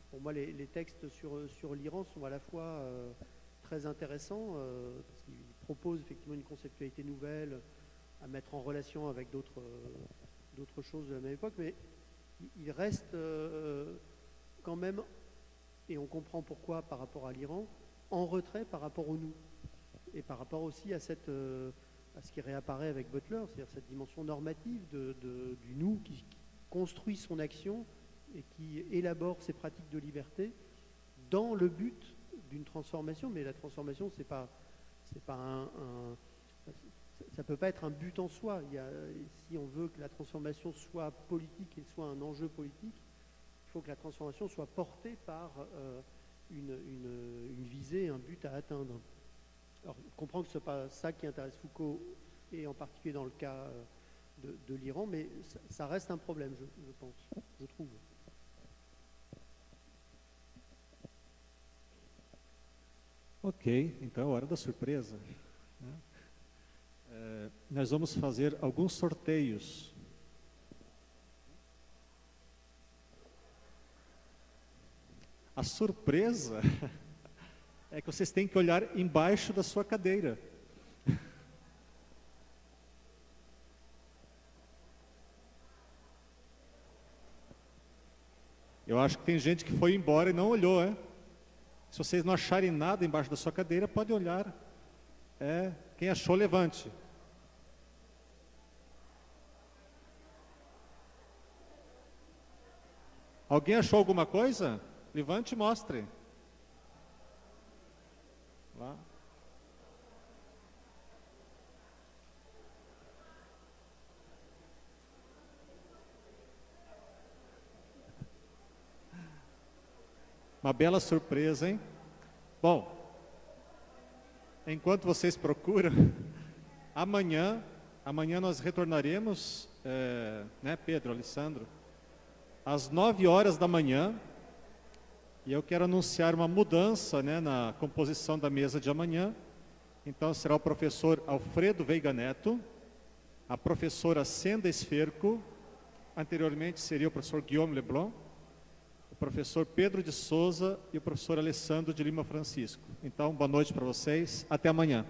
pour moi les textes sur l'Iran sont à la fois très intéressants, parce qu'ils proposent effectivement une conceptualité nouvelle à mettre en relation avec d'autres choses de la même époque, mais il reste quand même, et on comprend pourquoi par rapport à l'Iran, en retrait par rapport au nous, et par rapport aussi à à ce qui réapparaît avec Butler, c'est-à-dire cette dimension normative du nous qui construit son action et qui élabore ses pratiques de liberté dans le but d'une transformation. Mais la transformation, ça peut pas être un but en soi. Si on veut que la transformation soit politique et soit un enjeu politique, il faut que la transformation soit portée par une visée, un but à atteindre. Alors, je comprends que ce n'est pas ça qui intéresse Foucault, et en particulier dans le cas de l'Iran, mais ça reste un problème, je pense, je trouve. Ok, então é hora da surpresa. Nós vamos fazer alguns sorteios. A surpresa é que vocês têm que olhar embaixo da sua cadeira. Eu acho que tem gente que foi embora e não olhou, é? Se vocês não acharem nada embaixo da sua cadeira, pode olhar. Quem achou, levante. Alguém achou alguma coisa? Levante e mostre. Lá. Uma bela surpresa, hein? Bom, enquanto vocês procuram, amanhã nós retornaremos, né, Pedro, Alessandro, às 9 horas da manhã, e eu quero anunciar uma mudança, né, na composição da mesa de amanhã. Então será o professor Alfredo Veiga Neto, a professora Senda Esferco, anteriormente seria o professor Guillaume Leblon, o professor Pedro de Souza e o professor Alessandro de Lima Francisco. Então, boa noite para vocês, até amanhã.